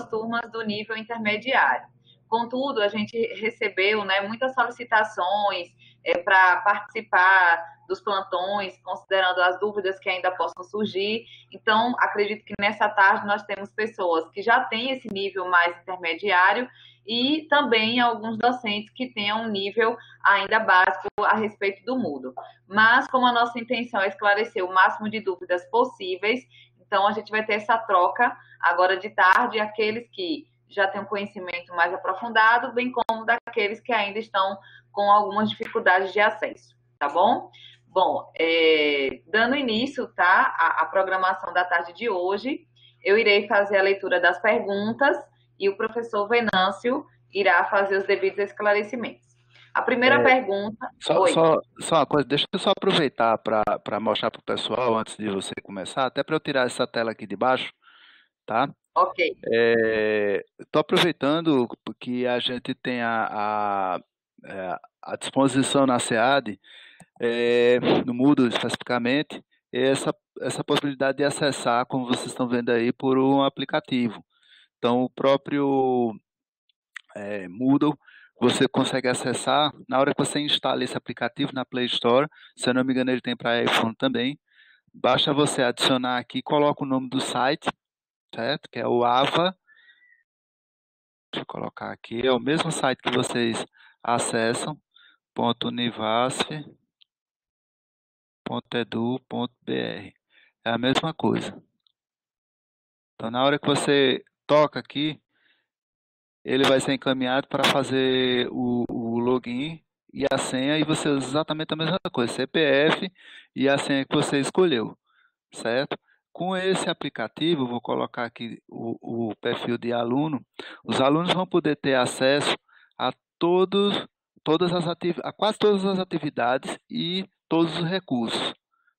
turmas do nível intermediário. Contudo, a gente recebeu, né, muitas solicitações para participar dos plantões, considerando as dúvidas que ainda possam surgir. Então, acredito que nessa tarde nós temos pessoas que já têm esse nível mais intermediário e também alguns docentes que tenham um nível ainda básico a respeito do Moodle. Mas, como a nossa intenção é esclarecer o máximo de dúvidas possíveis, então a gente vai ter essa troca agora de tarde, aqueles que já têm um conhecimento mais aprofundado, bem como daqueles que ainda estão com algumas dificuldades de acesso, tá bom? Bom, dando início, tá, à programação da tarde de hoje, eu irei fazer a leitura das perguntas e o professor Venâncio irá fazer os devidos esclarecimentos. A primeira pergunta... Oi. Só uma coisa, deixa eu só aproveitar para mostrar para o pessoal, antes de você começar, até para eu tirar essa tela aqui de baixo, tá? Ok. Estou aproveitando que a gente tem a disposição na SEAD, no Moodle especificamente, essa possibilidade de acessar, como vocês estão vendo aí, por um aplicativo. Então, o próprio Moodle, você consegue acessar, na hora que você instala esse aplicativo na Play Store, se eu não me engano ele tem para iPhone também, basta você adicionar aqui, coloca o nome do site, certo? Que é o AVA. Deixa eu colocar aqui, é o mesmo site que vocês acessam, .univasf.edu.br. É a mesma coisa. Então, na hora que você toca aqui, ele vai ser encaminhado para fazer o login e a senha, e você usa exatamente a mesma coisa, CPF e a senha que você escolheu, certo? Com esse aplicativo, vou colocar aqui o perfil de aluno, os alunos vão poder ter acesso a a quase todas as atividades e todos os recursos,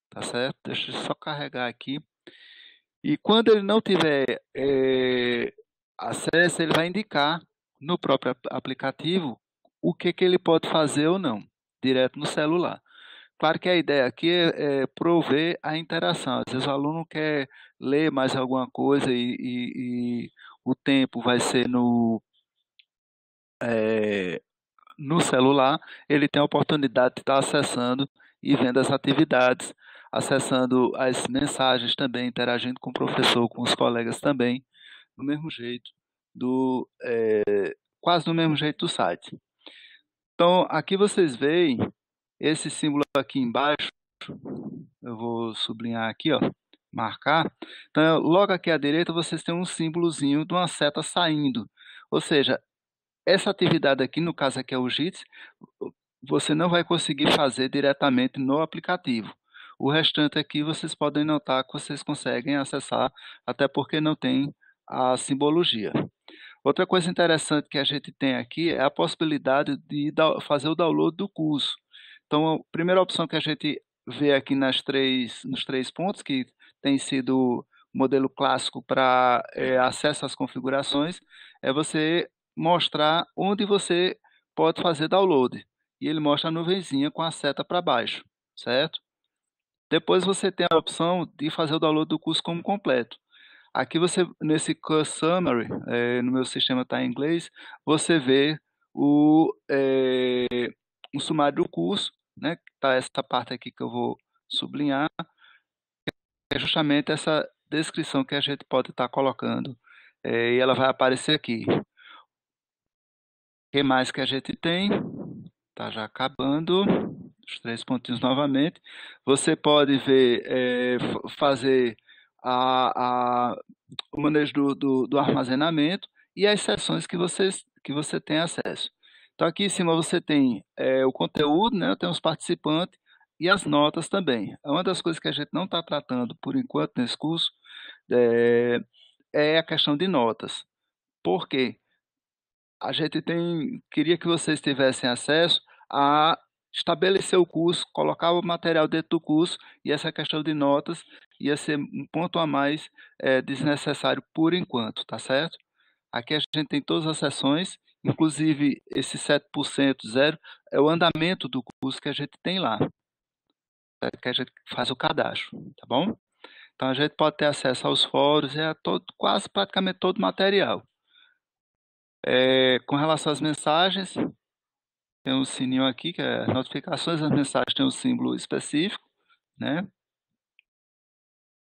tá certo? Deixa eu só carregar aqui. E quando ele não tiver acesso, ele vai indicar no próprio aplicativo o que ele pode fazer ou não, direto no celular. Claro que a ideia aqui é prover a interação. Às vezes o aluno quer ler mais alguma coisa e o tempo vai ser no celular, ele tem a oportunidade de estar acessando e vendo as atividades, acessando as mensagens também, interagindo com o professor, com os colegas também, do mesmo jeito, quase do mesmo jeito do site. Então, aqui vocês veem esse símbolo aqui embaixo, eu vou sublinhar aqui, ó, marcar. Então, logo aqui à direita, vocês têm um símbolozinho de uma seta saindo. Ou seja, essa atividade aqui, no caso aqui é o JITS, você não vai conseguir fazer diretamente no aplicativo. O restante aqui vocês podem notar que vocês conseguem acessar, até porque não tem a simbologia. Outra coisa interessante que a gente tem aqui é a possibilidade de fazer o download do curso. Então, a primeira opção que a gente vê aqui nos três pontos, que tem sido o modelo clássico para acesso às configurações, é você mostrar onde você pode fazer download. E ele mostra a nuvenzinha com a seta para baixo, certo? Depois você tem a opção de fazer o download do curso como completo. Aqui você, nesse Course Summary, no meu sistema está em inglês, você vê o sumário do curso, né? Está essa parte aqui que eu vou sublinhar, é justamente essa descrição que a gente pode estar colocando, e ela vai aparecer aqui. O que mais que a gente tem? Está já acabando, os três pontinhos novamente. Você pode ver, fazer o manejo do armazenamento e as seções que você tem acesso. Então, aqui em cima você tem o conteúdo, né? Tem os participantes e as notas também. Uma das coisas que a gente não está tratando, por enquanto, nesse curso, é a questão de notas. Por quê? A gente queria que vocês tivessem acesso a estabelecer o curso, colocar o material dentro do curso, e essa questão de notas ia ser um ponto a mais desnecessário por enquanto, tá certo? Aqui a gente tem todas as sessões, inclusive esse 7% zero é o andamento do curso que a gente tem lá, que a gente faz o cadastro, tá bom? Então a gente pode ter acesso aos fóruns e a quase praticamente todo o material. Com relação às mensagens, tem um sininho aqui, que é notificações. As mensagens têm um símbolo específico, né?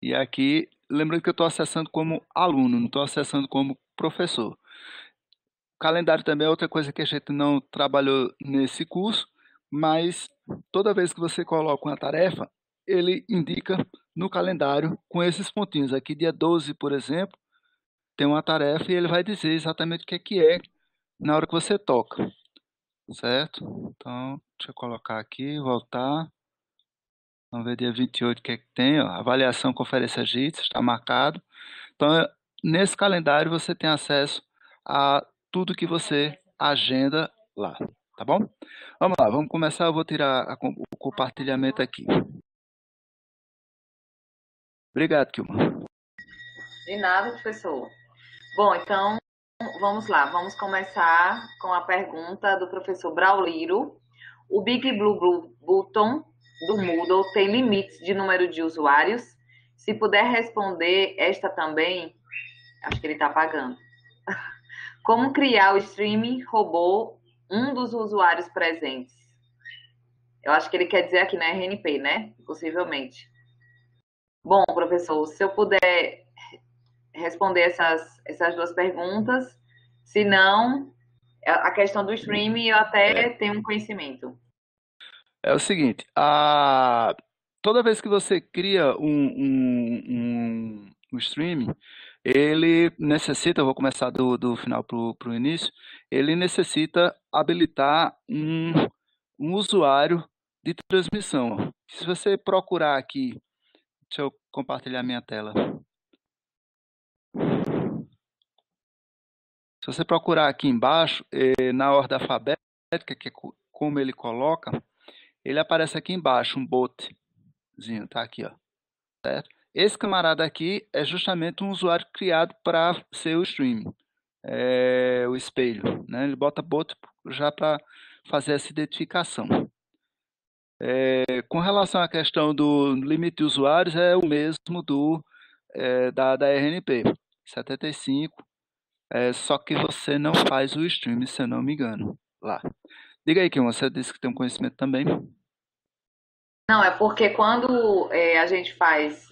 E aqui, lembrando que eu estou acessando como aluno, não estou acessando como professor. O calendário também é outra coisa que a gente não trabalhou nesse curso, mas toda vez que você coloca uma tarefa, ele indica no calendário com esses pontinhos. Aqui, dia 12, por exemplo, tem uma tarefa e ele vai dizer exatamente o que é na hora que você toca, certo? Então, deixa eu colocar aqui, voltar. Vamos ver dia 28 o que é que tem, ó. Avaliação Conferência JITS, está marcado. Então, nesse calendário você tem acesso a tudo que você agenda lá, tá bom? Vamos lá, vamos começar. Eu vou tirar o compartilhamento aqui. Obrigado, Kilma. De nada, professor. Bom, então vamos lá, vamos começar com a pergunta do professor Brauliro. O Big Blue Button do Moodle tem limites de número de usuários? Se puder responder esta também, acho que ele está apagando. Como criar o streaming robô um dos usuários presentes? Eu acho que ele quer dizer aqui na RNP, né? Possivelmente. Bom, professor, se eu puder responder essas duas perguntas, se não, a questão do streaming eu até tenho um conhecimento. É o seguinte, toda vez que você cria um streaming, ele necessita, eu vou começar do final para o início, ele necessita habilitar um usuário de transmissão. Se você procurar aqui, deixa eu compartilhar minha tela. Se você procurar aqui embaixo, na ordem alfabética, que é como ele coloca, ele aparece aqui embaixo, um botzinho, tá aqui, ó. Certo? Esse camarada aqui é justamente um usuário criado para ser o streaming, o espelho, né? Ele bota bot já para fazer essa identificação. Com relação à questão do limite de usuários, é o mesmo da RNP, 75, só que você não faz o streaming, se eu não me engano, lá. Diga aí, Kim, você disse que tem um conhecimento também. Não, é porque quando a gente faz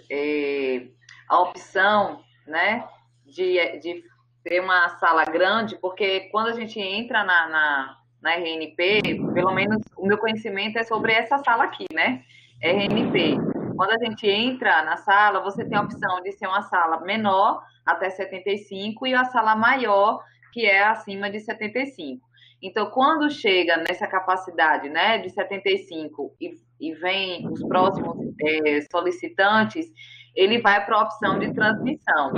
a opção, né, de ter uma sala grande, porque quando a gente entra na RNP, pelo menos o meu conhecimento é sobre essa sala aqui, né? RNP. Quando a gente entra na sala, você tem a opção de ser uma sala menor, até 75, e a sala maior, que é acima de 75. Então, quando chega nessa capacidade, né, de 75 e vem os próximos solicitantes, ele vai para a opção de transmissão.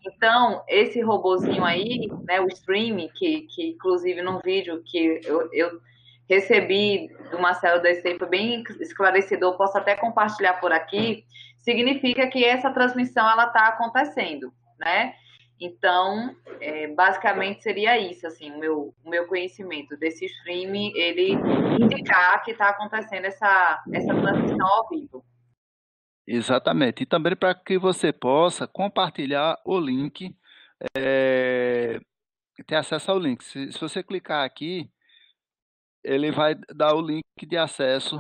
Então, esse robozinho aí, né, o streaming, que inclusive num vídeo que eu recebi do Marcelo Dessei, foi bem esclarecedor, posso até compartilhar por aqui, significa que essa transmissão ela está acontecendo, né? Então, basicamente seria isso, assim, o meu conhecimento desse streaming, ele indicar que está acontecendo essa transmissão ao vivo. Exatamente. E também para que você possa compartilhar o link, ter acesso ao link. Se você clicar aqui, ele vai dar o link de acesso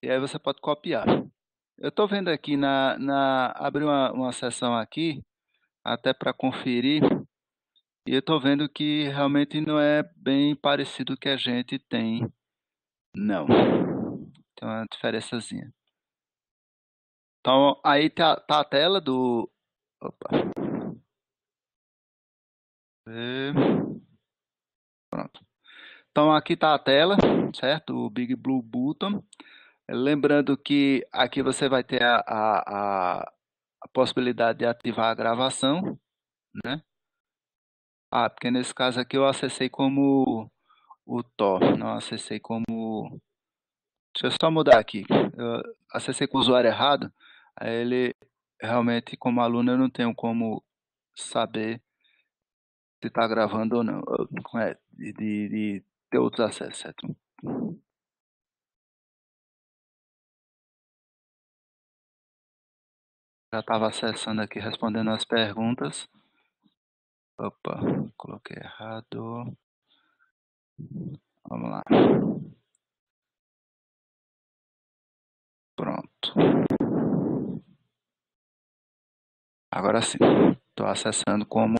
e aí você pode copiar. Eu estou vendo aqui abri uma sessão aqui, até para conferir, e eu estou vendo que realmente não é bem parecido com o que a gente tem, não. Tem uma diferençazinha. Então, aí tá a tela do... Opa. Pronto. Então, aqui está a tela, certo? O Big Blue Button. Lembrando que aqui você vai ter a possibilidade de ativar a gravação, né? Porque nesse caso aqui eu acessei como o Tor, não acessei como... Deixa eu só mudar aqui. Eu acessei com o usuário errado, aí ele realmente, como aluno, eu não tenho como saber se está gravando ou não. De ter outros acessos, certo? já estava acessando aqui, respondendo as perguntas. Opa, coloquei errado. Vamos lá. Pronto. Agora sim, estou acessando como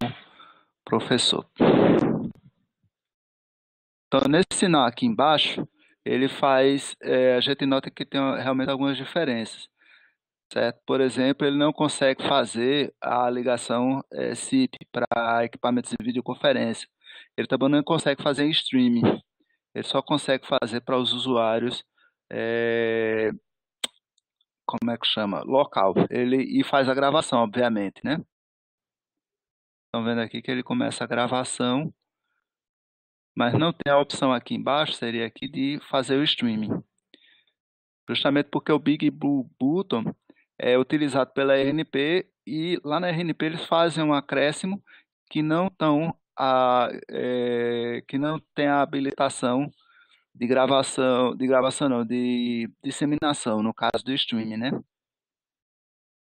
professor. Então, nesse sinal aqui embaixo, ele faz, a gente nota que tem realmente algumas diferenças, certo? Por exemplo, ele não consegue fazer a ligação SIP para equipamentos de videoconferência. Ele também não consegue fazer em streaming. Ele só consegue fazer para os usuários, é, como é que chama? Local. E faz a gravação, obviamente, né? Estão vendo aqui que ele começa a gravação, mas não tem a opção aqui embaixo, seria aqui de fazer o streaming. Justamente porque o Big Blue Button é utilizado pela RNP e lá na RNP eles fazem um acréscimo que não tão que não tem a habilitação de gravação não, de disseminação, no caso do streaming, né?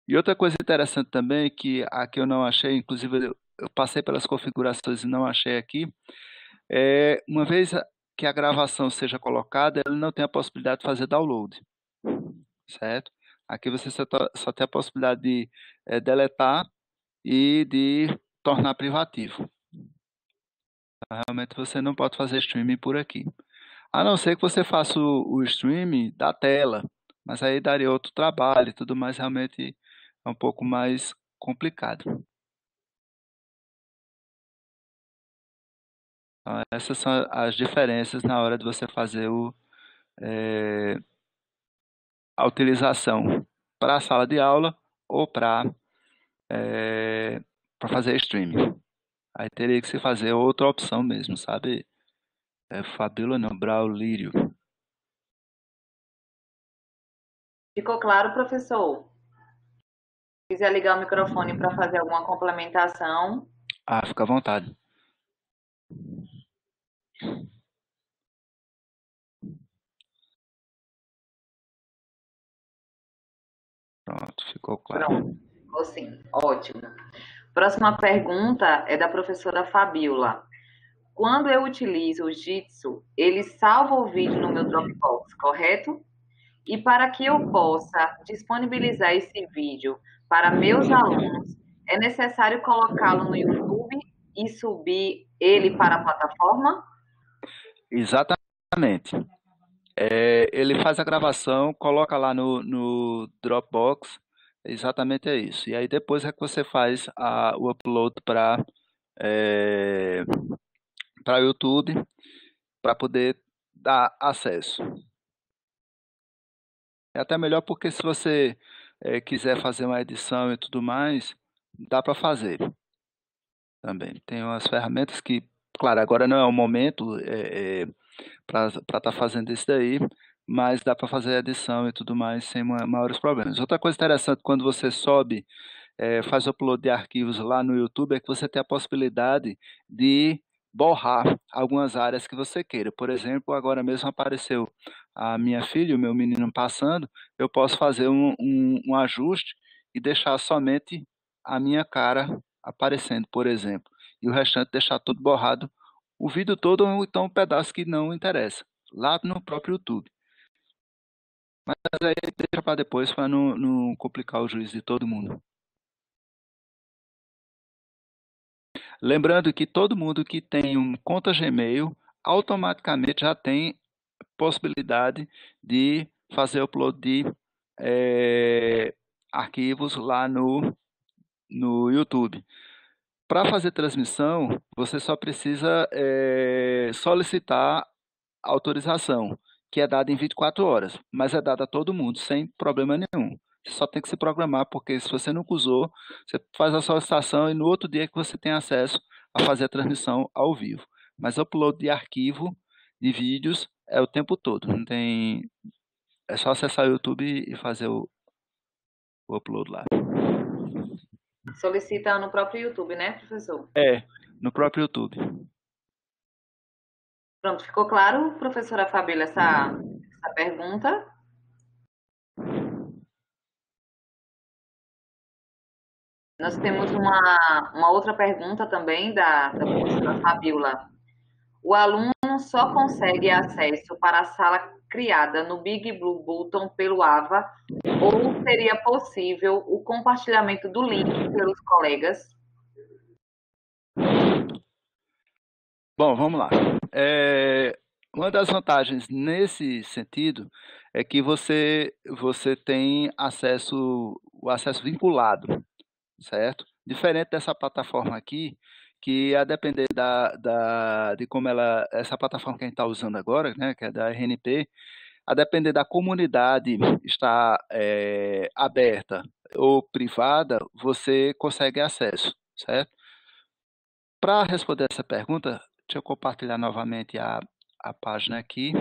E outra coisa interessante também, que aqui eu não achei, inclusive eu passei pelas configurações e não achei aqui, uma vez que a gravação seja colocada, ele não tem a possibilidade de fazer download, certo? Aqui você só tem a possibilidade de deletar e de tornar privativo. Então, realmente você não pode fazer streaming por aqui. A não ser que você faça o streaming da tela, mas aí daria outro trabalho e tudo mais, realmente é um pouco mais complicado. Então, essas são as diferenças na hora de você fazer a utilização para a sala de aula ou para fazer streaming. Aí teria que se fazer outra opção mesmo, sabe? Fabíola não, Braulírio. Ficou claro, professor? Se quiser ligar o microfone para fazer alguma complementação. Ah, fica à vontade. Pronto, ficou claro. Pronto, ficou sim. Ótimo. Próxima pergunta é da professora Fabiola. Quando eu utilizo o Jitsi, ele salva o vídeo no meu Dropbox, correto? E para que eu possa disponibilizar esse vídeo para meus alunos, é necessário colocá-lo no YouTube e subir ele para a plataforma? Exatamente. Ele faz a gravação, coloca lá no Dropbox, exatamente é isso. E aí depois é que você faz o upload para o YouTube, para poder dar acesso. É até melhor porque se você quiser fazer uma edição e tudo mais, dá para fazer também. Tem umas ferramentas que, claro, agora não é o momento para estar fazendo isso daí, mas dá para fazer a edição e tudo mais sem maiores problemas. Outra coisa interessante, quando você sobe, faz o upload de arquivos lá no YouTube, é que você tem a possibilidade de borrar algumas áreas que você queira. Por exemplo, agora mesmo apareceu a minha filha, o meu menino passando, eu posso fazer um ajuste e deixar somente a minha cara aparecendo, por exemplo, e o restante deixar tudo borrado, o vídeo todo ou então um pedaço que não interessa, lá no próprio YouTube. Mas aí deixa para depois para não complicar o juízo de todo mundo. Lembrando que todo mundo que tem um conta Gmail automaticamente já tem possibilidade de fazer upload de arquivos lá no YouTube. Para fazer transmissão, você só precisa solicitar autorização, que é dada em 24 horas, mas é dada a todo mundo, sem problema nenhum. Você só tem que se programar, porque se você nunca usou, você faz a solicitação e no outro dia que você tem acesso a fazer a transmissão ao vivo. Mas upload de arquivo de vídeos é o tempo todo, não tem. É só acessar o YouTube e fazer o upload lá. Solicita no próprio YouTube, né, professor? No próprio YouTube. Pronto, ficou claro, professora Fabíola, essa pergunta? Nós temos uma outra pergunta também da professora Fabiola. O aluno só consegue acesso para a sala criada no Big Blue Button pelo AVA ou seria possível o compartilhamento do link pelos colegas? Bom, vamos lá. Uma das vantagens nesse sentido é que você tem o acesso vinculado, certo? Diferente dessa plataforma aqui, que a depender de como essa plataforma que a gente está usando agora, né, que é da RNP, a depender da comunidade estar aberta ou privada, você consegue acesso, certo? Para responder essa pergunta, deixa eu compartilhar novamente a página aqui.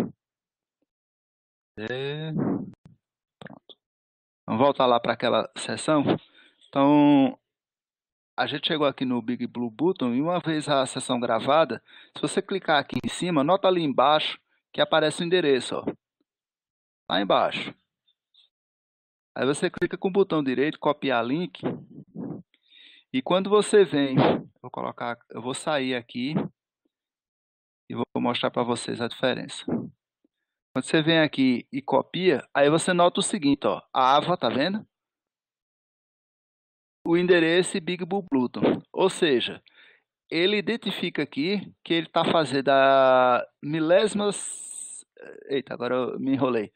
Pronto. Vamos voltar lá para aquela sessão. Então, a gente chegou aqui no Big Blue Button e uma vez a sessão gravada, se você clicar aqui em cima, nota ali embaixo que aparece o endereço, ó, lá embaixo. Aí você clica com o botão direito, copiar link, e quando você vem, eu vou sair aqui e vou mostrar para vocês a diferença. Quando você vem aqui e copia, aí você nota o seguinte, ó, a AVA, tá vendo? O endereço e Big Blue Button. Ou seja, ele identifica aqui que ele está fazendo a milésimas... Eita, agora eu me enrolei.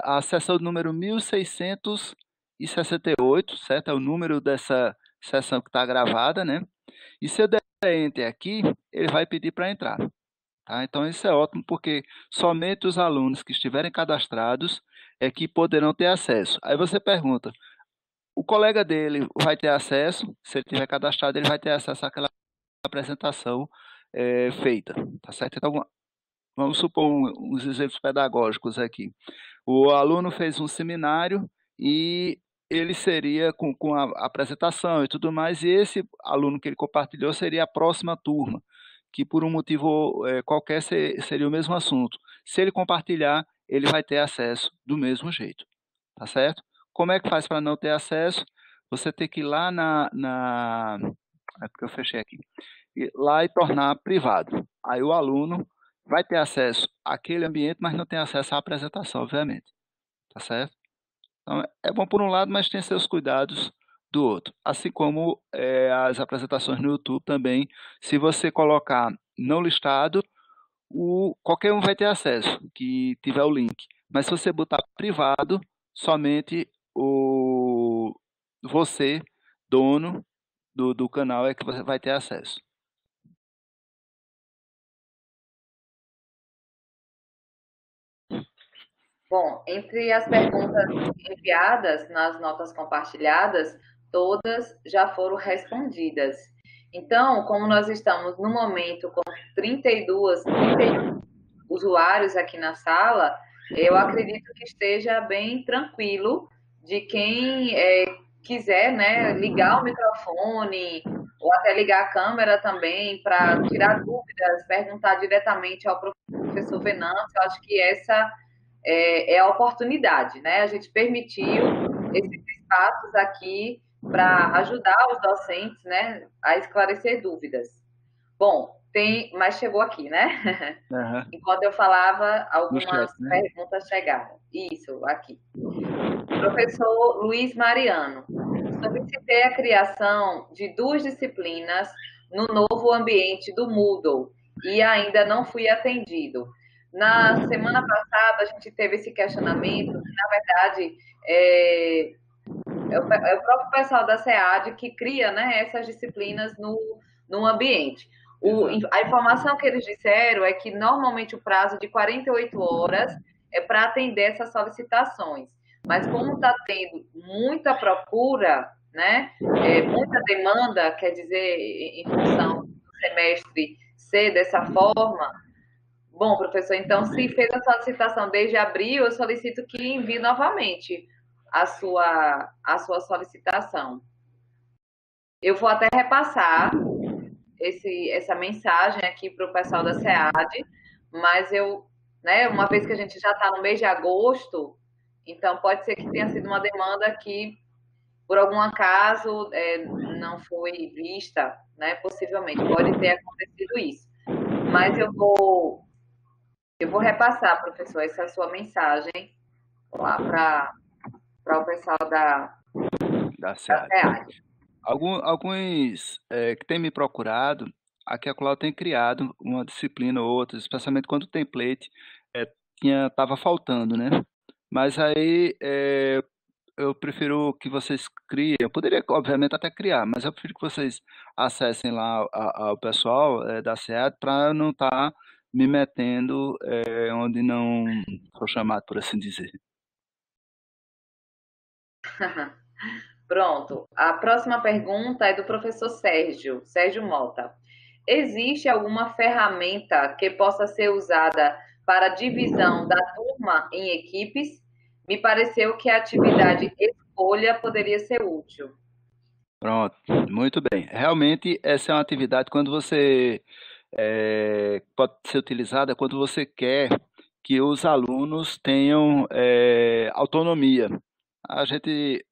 A seção número 1668, certo? É o número dessa sessão que está gravada, né? E se eu der Enter aqui, ele vai pedir para entrar. Tá? Então, isso é ótimo, porque somente os alunos que estiverem cadastrados é que poderão ter acesso. Aí você pergunta, o colega dele vai ter acesso? Se ele tiver cadastrado, ele vai ter acesso àquela apresentação feita, tá certo? Então, vamos supor uns exemplos pedagógicos aqui. O aluno fez um seminário e ele seria com a apresentação e tudo mais, e esse aluno que ele compartilhou seria a próxima turma, que por um motivo qualquer seria o mesmo assunto. Se ele compartilhar, ele vai ter acesso do mesmo jeito, tá certo? Como é que faz para não ter acesso? Você tem que ir lá é porque eu fechei aqui. Ir lá e tornar privado. Aí o aluno vai ter acesso àquele ambiente, mas não tem acesso à apresentação, obviamente. Tá certo? Então, é bom por um lado, mas tem seus cuidados do outro. Assim como as apresentações no YouTube também, se você colocar não listado, qualquer um vai ter acesso, que tiver o link. Mas se você botar privado, somente você, dono do canal, é que você vai ter acesso. Bom, entre as perguntas enviadas nas notas compartilhadas, todas já foram respondidas. Então, como nós estamos no momento com 31 usuários aqui na sala, eu acredito que esteja bem tranquilo de quem quiser, né, ligar o microfone ou até ligar a câmera também para tirar dúvidas, perguntar diretamente ao professor Venâncio. Eu acho que essa é a oportunidade, né? A gente permitiu esses espaços aqui para ajudar os docentes, né, a esclarecer dúvidas. Bom, mas chegou aqui, né? Uhum. Enquanto eu falava, No algumas chat, né? perguntas chegaram. Isso, aqui. Professor Luiz Mariano, solicitei a criação de 2 disciplinas no novo ambiente do Moodle e ainda não fui atendido. Na semana passada, a gente teve esse questionamento, que, na verdade, é o próprio pessoal da SEAD que cria, né, essas disciplinas no ambiente. A informação que eles disseram é que normalmente o prazo de 48 horas é para atender essas solicitações. Mas como está tendo muita procura, né, muita demanda, quer dizer, em função do semestre ser dessa forma, bom, professor, então se fez a solicitação desde abril, eu solicito que envie novamente a sua solicitação. Eu vou até repassar essa mensagem aqui para o pessoal da SEAD, mas né, uma vez que a gente já está no mês de agosto, então pode ser que tenha sido uma demanda que por algum acaso não foi vista, né? Possivelmente, pode ter acontecido isso. Mas eu vou repassar, professor, essa sua mensagem lá para o pessoal Da da SEAD. SEAD. Alguns que têm me procurado, aqui a Colau tem criado uma disciplina ou outra, especialmente quando o template estava faltando, né? Mas aí eu prefiro que vocês criem. Eu poderia, obviamente, até criar, mas eu prefiro que vocês acessem lá ao pessoal da SEAD para não estar me metendo onde não sou chamado, por assim dizer. Pronto. A próxima pergunta é do professor Sérgio Mota. Existe alguma ferramenta que possa ser usada para a divisão da turma em equipes? Me pareceu que a atividade escolha poderia ser útil. Pronto, muito bem. Realmente, essa é uma atividade quando você pode ser utilizada quando você quer que os alunos tenham autonomia. A gente,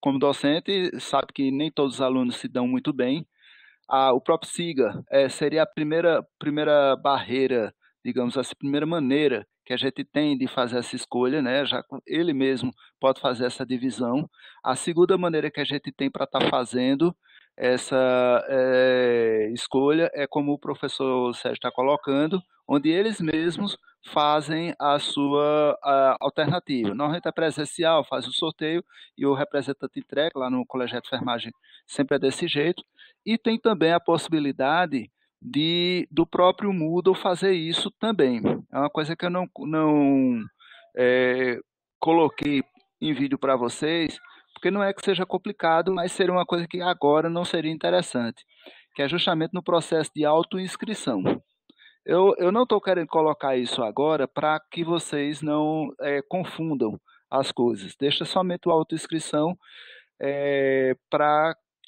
como docente, sabe que nem todos os alunos se dão muito bem. O próprio SIGA seria a primeira barreira, digamos assim, primeira maneira que a gente tem de fazer essa escolha, né? Já ele mesmo pode fazer essa divisão. A segunda maneira que a gente tem para estar fazendo essa escolha é como o professor Sérgio está colocando, onde eles mesmos fazem a sua alternativa. Normalmente é presencial, faz o sorteio e o representante entrega lá no Colegiado de Enfermagem, sempre é desse jeito. E tem também a possibilidade do próprio Moodle fazer isso também. É uma coisa que eu não é, coloquei em vídeo para vocês, porque não é que seja complicado, mas seria uma coisa que agora não seria interessante, que é justamente no processo de autoinscrição. Eu não estou querendo colocar isso agora para que vocês não confundam as coisas. Deixa somente o autoinscrição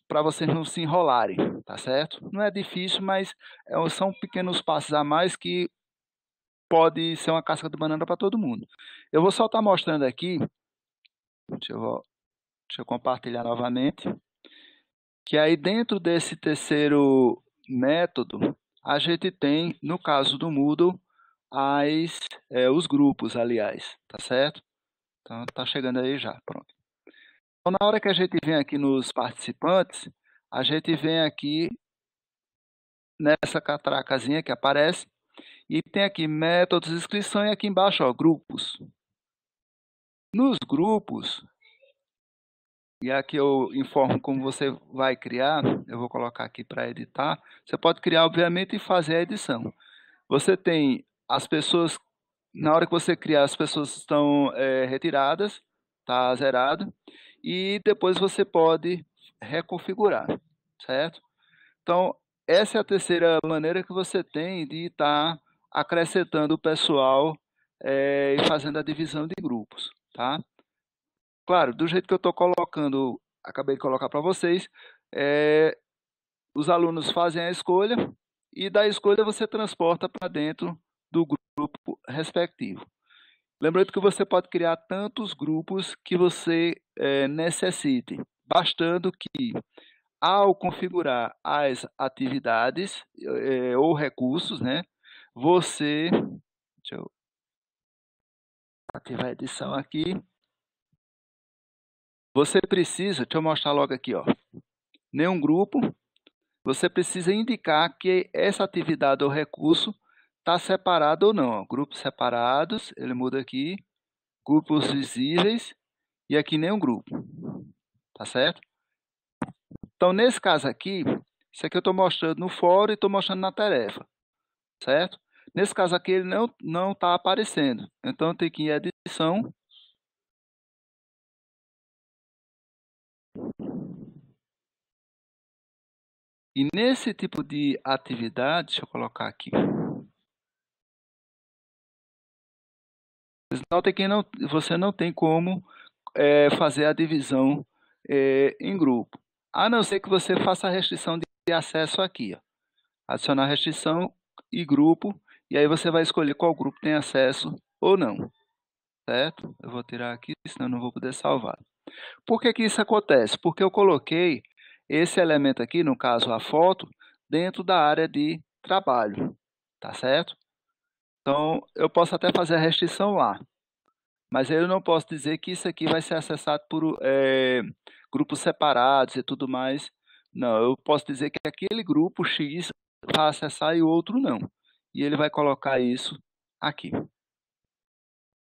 para vocês não se enrolarem, tá certo? Não é difícil, mas são pequenos passos a mais que pode ser uma casca de banana para todo mundo. Eu vou só estar mostrando aqui, deixa eu compartilhar novamente, que aí dentro desse terceiro método, a gente tem, no caso do Moodle, os grupos, aliás, tá certo? Então, tá chegando aí já, pronto. Então, na hora que a gente vem aqui nos participantes, a gente vem aqui nessa catracazinha que aparece e tem aqui métodos de inscrição e aqui embaixo, ó, grupos. Nos grupos, e aqui eu informo como você vai criar, eu vou colocar aqui para editar. Você pode criar, obviamente, e fazer a edição. Você tem as pessoas, na hora que você criar, as pessoas estão retiradas, está zerado, e depois você pode reconfigurar, certo? Então, essa é a terceira maneira que você tem de estar acrescentando o pessoal e fazendo a divisão de grupos, tá? Claro, do jeito que eu estou colocando, acabei de colocar para vocês, os alunos fazem a escolha e da escolha você transporta para dentro do grupo respectivo. Lembrando que você pode criar tantos grupos que você necessite, bastando que ao configurar as atividades ou recursos, né, você, deixa eu ativar a edição aqui, você precisa, deixa eu mostrar logo aqui, ó, nenhum grupo, você precisa indicar que essa atividade ou recurso está separado ou não, ó, grupos separados, ele muda aqui, grupos visíveis e aqui nenhum grupo, tá certo? Então, nesse caso aqui, isso aqui eu estou mostrando no fórum e estou mostrando na tarefa, certo? Nesse caso aqui, ele não está aparecendo. Então, tem que ir em edição. E nesse tipo de atividade, deixa eu colocar aqui. Vocês notem que você não tem como fazer a divisão em grupo. A não ser que você faça a restrição de acesso aqui, ó. Adicionar restrição e grupo, e aí você vai escolher qual grupo tem acesso ou não, certo? Eu vou tirar aqui, senão eu não vou poder salvar. Por que que isso acontece? Porque eu coloquei esse elemento aqui, no caso a foto, dentro da área de trabalho, tá certo? Então, eu posso até fazer a restrição lá, mas eu não posso dizer que isso aqui vai ser acessado por grupos separados e tudo mais. Não, eu posso dizer que aquele grupo X vai acessar e o outro não. E ele vai colocar isso aqui.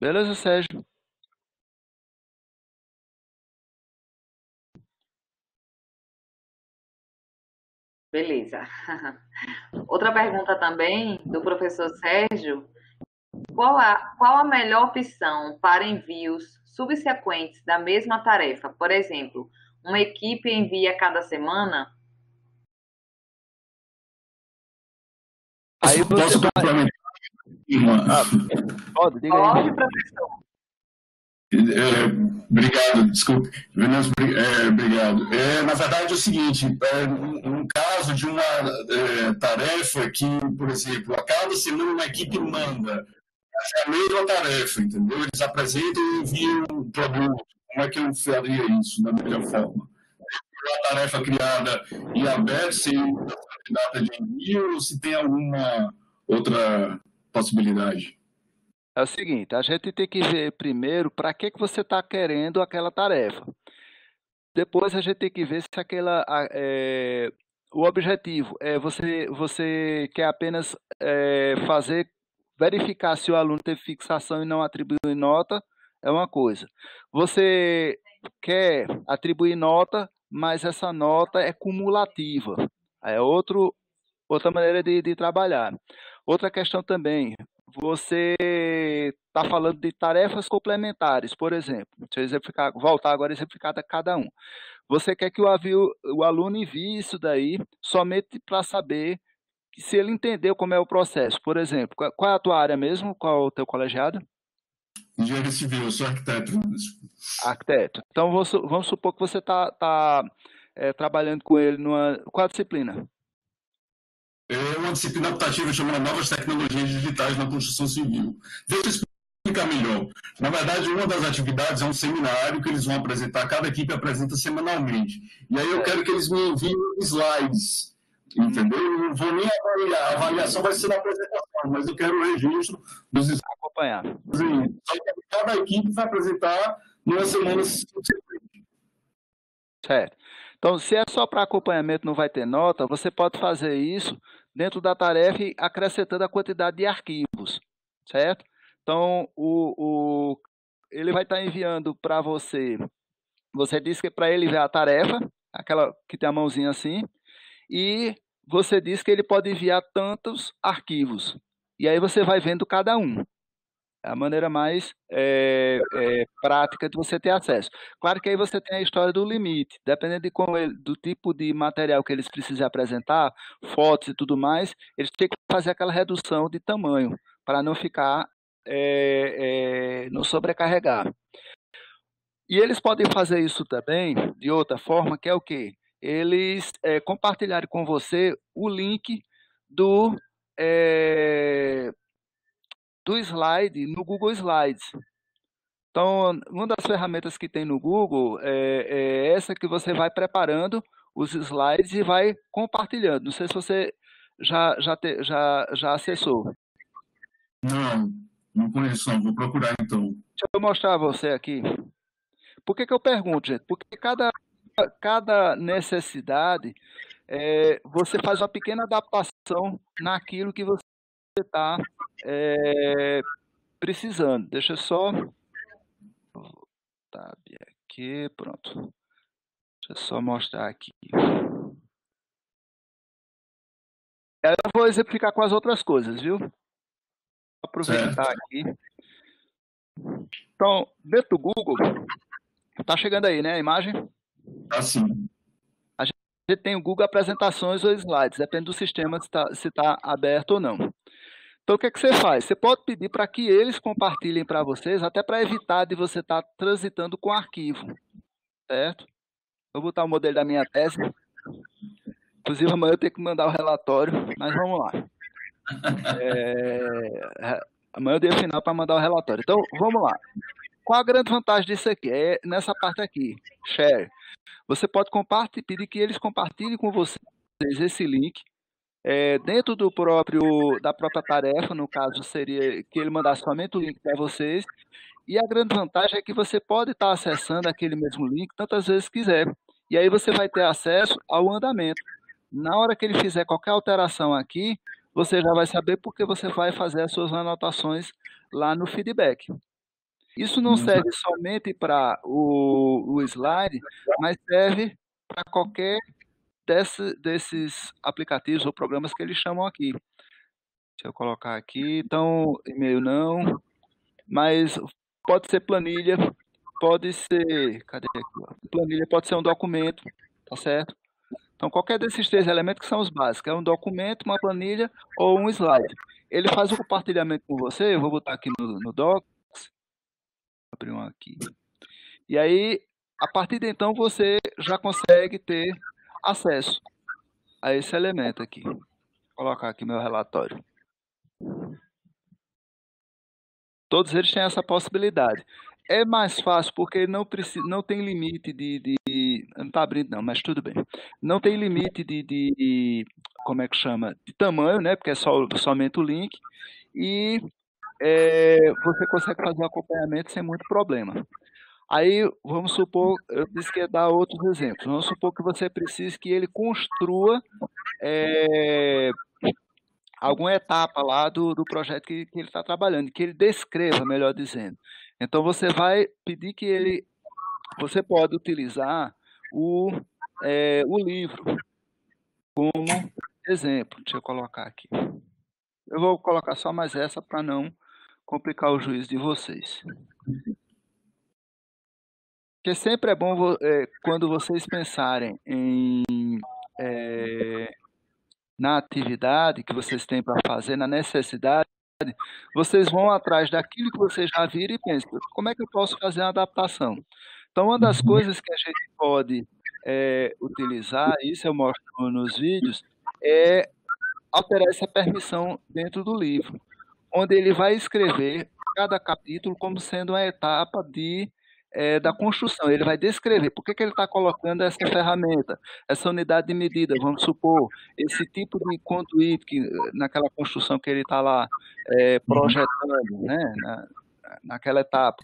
Beleza, Sérgio? Beleza. Outra pergunta também do professor Sérgio: qual a melhor opção para envios subsequentes da mesma tarefa? Por exemplo, uma equipe envia cada semana? Aí você Posso vai. complementar? Irmã? Pode, diga aí. Pode, professor. Obrigado, desculpe. Venâncio, obrigado. Na verdade, é o seguinte: no caso de uma tarefa que, por exemplo, a cada semana uma equipe manda é a mesma tarefa, entendeu? Eles apresentam e enviam um produto. Como é que eu faria isso da melhor forma? Uma tarefa criada e aberta, sem data de envio, ou se tem alguma outra possibilidade? É o seguinte, a gente tem que ver primeiro para que você está querendo aquela tarefa. Depois a gente tem que ver se o objetivo é você quer apenas verificar se o aluno teve fixação e não atribuiu nota, é uma coisa. Você quer atribuir nota, mas essa nota é cumulativa. É outra maneira de trabalhar. Outra questão também, você está falando de tarefas complementares, por exemplo. Deixa eu voltar agora a exemplificar cada um. Você quer que o aluno envie isso daí somente para saber se ele entendeu como é o processo. Por exemplo, qual é a tua área mesmo? Qual é o teu colegiado? Engenharia civil, eu sou arquiteto. Arquiteto. Então, vamos supor que você está trabalhando com ele qual a disciplina? É uma disciplina optativa chamada Novas Tecnologias Digitais na Construção Civil. Deixa eu explicar melhor. Na verdade, uma das atividades é um seminário que eles vão apresentar, cada equipe apresenta semanalmente. E aí eu quero que eles me enviem slides, entendeu? Eu não vou nem avaliar, a avaliação vai ser na apresentação, mas eu quero o registro dos slides. Acompanhar. Só que cada equipe vai apresentar numa semana subsequente. Certo. Então, se é só para acompanhamento, não vai ter nota, você pode fazer isso dentro da tarefa e acrescentando a quantidade de arquivos, certo? Então, ele vai estar enviando para você diz que é para ele ver a tarefa, aquela que tem a mãozinha assim, e você diz que ele pode enviar tantos arquivos, e aí você vai vendo cada um. É a maneira mais prática de você ter acesso. Claro que aí você tem a história do limite. Dependendo do tipo de material que eles precisam apresentar, fotos e tudo mais, eles têm que fazer aquela redução de tamanho, para não ficar, não sobrecarregar. E eles podem fazer isso também de outra forma, que é o quê? Eles compartilharem com você o link do slide no Google Slides. Então, uma das ferramentas que tem no Google é essa que você vai preparando os slides e vai compartilhando. Não sei se você já acessou. Não conheço, não. Vou procurar, então. Deixa eu mostrar a você aqui. Por que eu pergunto, gente? Porque cada necessidade, você faz uma pequena adaptação naquilo que você está precisando. Deixa eu só... Tab aqui, pronto. Deixa eu só mostrar aqui. Eu vou exemplificar com as outras coisas, viu? Vou aproveitar aqui. Então, dentro do Google, tá chegando aí, né, a imagem? Tá sim. A gente tem o Google Apresentações ou Slides, depende do sistema se está aberto ou não. Então, o que você faz? Você pode pedir para que eles compartilhem para vocês, até para evitar de você estar transitando com arquivo, certo? Vou botar o modelo da minha tese. Inclusive, amanhã eu tenho que mandar o relatório, mas vamos lá. Amanhã é o dia final para mandar o relatório. Então, vamos lá. qual a grande vantagem disso aqui? É nessa parte aqui, share. Você pode compartilhar, pedir que eles compartilhem com vocês esse link dentro da própria tarefa, no caso seria que ele mandasse somente o link para vocês, e a grande vantagem é que você pode estar acessando aquele mesmo link tantas vezes quiser, e aí você vai ter acesso ao andamento. Na hora que ele fizer qualquer alteração aqui, você já vai saber porque você vai fazer as suas anotações lá no feedback. Isso não serve somente para o slide, mas serve para qualquer desses aplicativos ou programas que eles chamam aqui. Deixa eu colocar aqui. Então, e-mail não, mas pode ser planilha, pode ser... Cadê aqui? Planilha pode ser um documento, tá certo? Então, qualquer desses 3 elementos que são os básicos, é um documento, uma planilha ou um slide. Ele faz o compartilhamento com você, eu vou botar aqui no Docs, vou abrir um aqui. E aí, a partir de então, você já consegue ter acesso a esse elemento aqui. Vou colocar aqui meu relatório. Todos eles têm essa possibilidade. É mais fácil porque não tem limite não está abrindo não, mas tudo bem. Não tem limite como é que chama? De tamanho, né? Porque é somente o link. E você consegue fazer o acompanhamento sem muito problema. Aí, vamos supor, eu disse que ia dar outros exemplos. Vamos supor que você precise que ele construa alguma etapa lá do projeto que ele está trabalhando, que ele descreva, melhor dizendo. Então, você vai pedir que você pode utilizar o livro como exemplo. Deixa eu colocar aqui. Eu vou colocar só mais essa para não complicar o juízo de vocês. Porque sempre é bom quando vocês pensarem na atividade que vocês têm para fazer, na necessidade, vocês vão atrás daquilo que vocês já viram e pensam, como é que eu posso fazer uma adaptação? Então, uma das coisas que a gente pode utilizar, isso eu mostro nos vídeos, é alterar essa permissão dentro do livro, onde ele vai escrever cada capítulo como sendo uma etapa da construção. Ele vai descrever por que ele está colocando essa ferramenta, essa unidade de medida, vamos supor, esse tipo de conduíte naquela construção que ele está lá projetando, né, naquela etapa.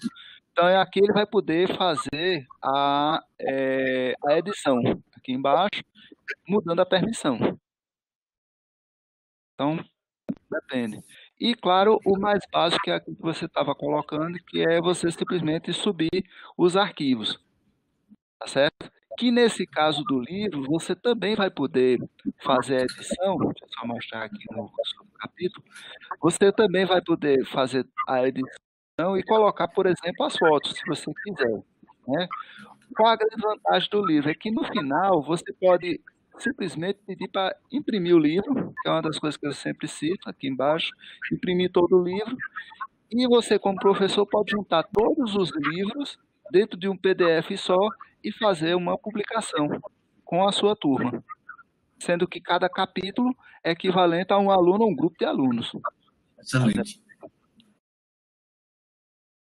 Então, aqui ele vai poder fazer a edição, aqui embaixo, mudando a permissão. Então, depende. E, claro, o mais básico é aquilo que você estava colocando, que é você simplesmente subir os arquivos, tá certo? Que nesse caso do livro, você também vai poder fazer a edição, deixa eu só mostrar aqui no capítulo, você também vai poder fazer a edição e colocar, por exemplo, as fotos, se você quiser, né? Qual a grande vantagem do livro? É que no final você pode simplesmente pedir para imprimir o livro, que é uma das coisas que eu sempre cito aqui embaixo, imprimir todo o livro, e você, como professor, pode juntar todos os livros dentro de um PDF só e fazer uma publicação com a sua turma, sendo que cada capítulo é equivalente a um aluno ou um grupo de alunos. Excelente.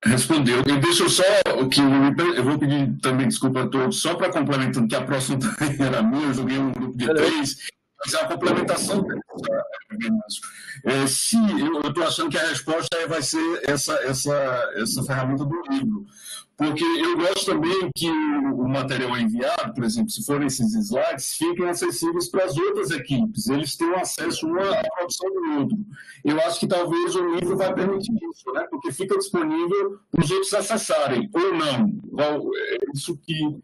Respondeu. E deixa eu só, eu vou pedir também desculpa a todos, só para complementando, que a próxima também era minha, eu joguei um grupo de 3, mas é a complementação. Eu estou achando que a resposta vai ser essa ferramenta do livro, porque eu gosto também que o material enviado, por exemplo, se forem esses slides, fiquem acessíveis para as outras equipes, eles tenham acesso uma à produção do outro. Eu acho que talvez o livro vai permitir isso, né? Porque fica disponível para os outros acessarem, ou não. É isso que...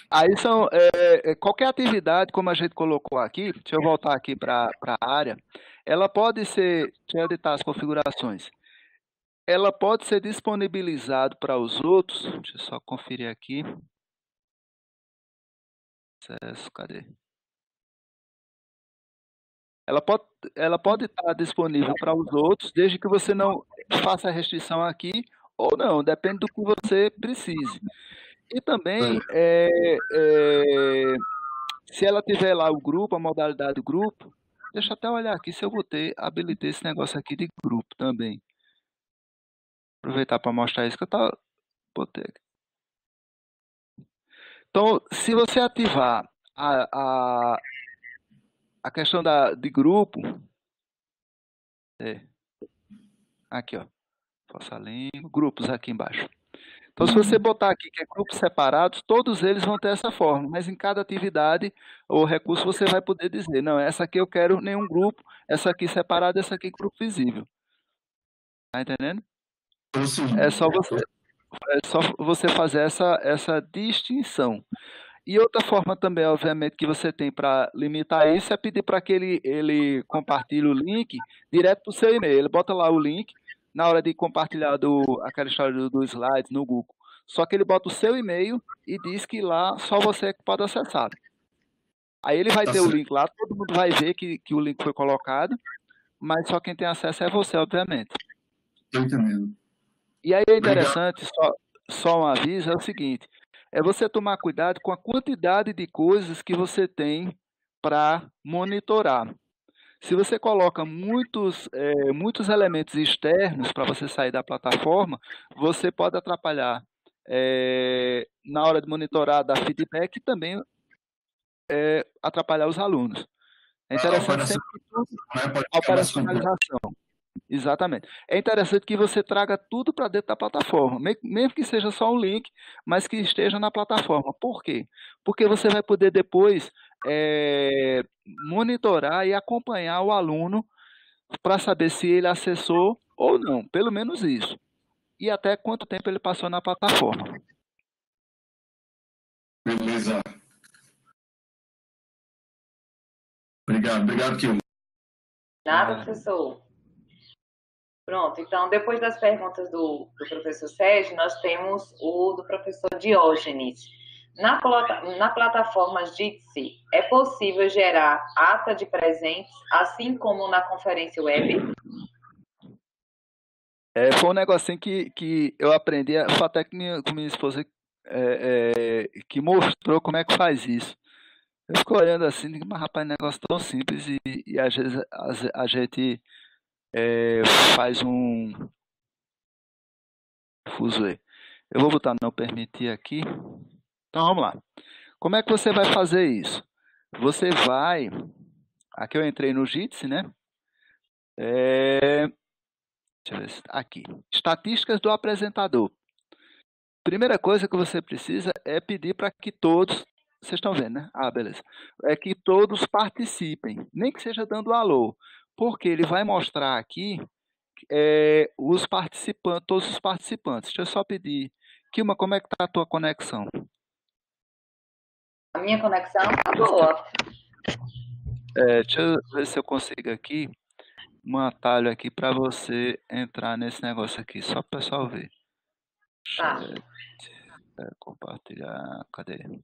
Aí qualquer atividade, como a gente colocou aqui, deixa eu voltar aqui para a área, ela pode ser, deixa eu editar as configurações, ela pode ser disponibilizada para os outros, deixa eu só conferir aqui, acesso, cadê? Ela pode estar disponível para os outros, desde que você não faça a restrição aqui, ou não, depende do que você precise. E também, se ela tiver lá o grupo, a modalidade do grupo, deixa eu até olhar aqui se eu habilitei esse negócio aqui de grupo também. Aproveitar para mostrar isso que eu tava, botei aqui. Então, se você ativar a questão de grupo, aqui, ó, Força Língua, grupos aqui embaixo. Então, se você botar aqui que é grupos separados, todos eles vão ter essa forma, mas em cada atividade ou recurso você vai poder dizer, não, essa aqui eu quero nenhum grupo, essa aqui separada, essa aqui grupo visível. Tá entendendo? É só você fazer essa distinção. E outra forma também, obviamente, que você tem para limitar isso é pedir para que ele compartilhe o link direto para o seu e-mail. Ele bota lá o link na hora de compartilhar aquela história do slide no Google. Só que ele bota o seu e-mail e diz que lá só você que pode acessar. Aí ele vai ter o link lá, todo mundo vai ver que o link foi colocado, mas só quem tem acesso é você, obviamente. Estou entendendo. E aí é interessante, só um aviso, é o seguinte, é você tomar cuidado com a quantidade de coisas que você tem para monitorar. Se você coloca muitos elementos externos para você sair da plataforma, você pode atrapalhar na hora de monitorar, dar feedback e também atrapalhar os alunos. É interessante sempre que tudo, a operacionalização. Exatamente. É interessante que você traga tudo para dentro da plataforma, mesmo que seja só um link, mas que esteja na plataforma. Por quê? Porque você vai poder depois monitorar e acompanhar o aluno para saber se ele acessou ou não, pelo menos isso. E até quanto tempo ele passou na plataforma. Beleza. Obrigado, Kilma. Nada, professor. Pronto, então, depois das perguntas do professor Sérgio, nós temos o do professor Diógenes. Na plataforma Jitsi, é possível gerar ata de presentes, assim como na conferência web? Foi um negocinho que eu aprendi, foi até com minha esposa que mostrou como é que faz isso. Eu fico olhando assim, digo, mas rapaz, negócio tão simples e às vezes a gente faz um fuzuê. Eu vou botar não permitir aqui. Então vamos lá. Como é que você vai fazer isso? Você vai... Aqui eu entrei no Jitsi, né? Deixa eu ver se... Aqui. Estatísticas do apresentador. Primeira coisa que você precisa é pedir para que todos... Vocês estão vendo, né? Ah, beleza. É que todos participem, nem que seja dando alô, porque ele vai mostrar aqui os participantes, todos os participantes. Deixa eu só pedir. Kilma, como é que está a tua conexão? A minha conexão está boa. Deixa eu ver se eu consigo aqui um atalho aqui para você entrar nesse negócio aqui, só para o pessoal ver. Tá. Compartilhar, cadê?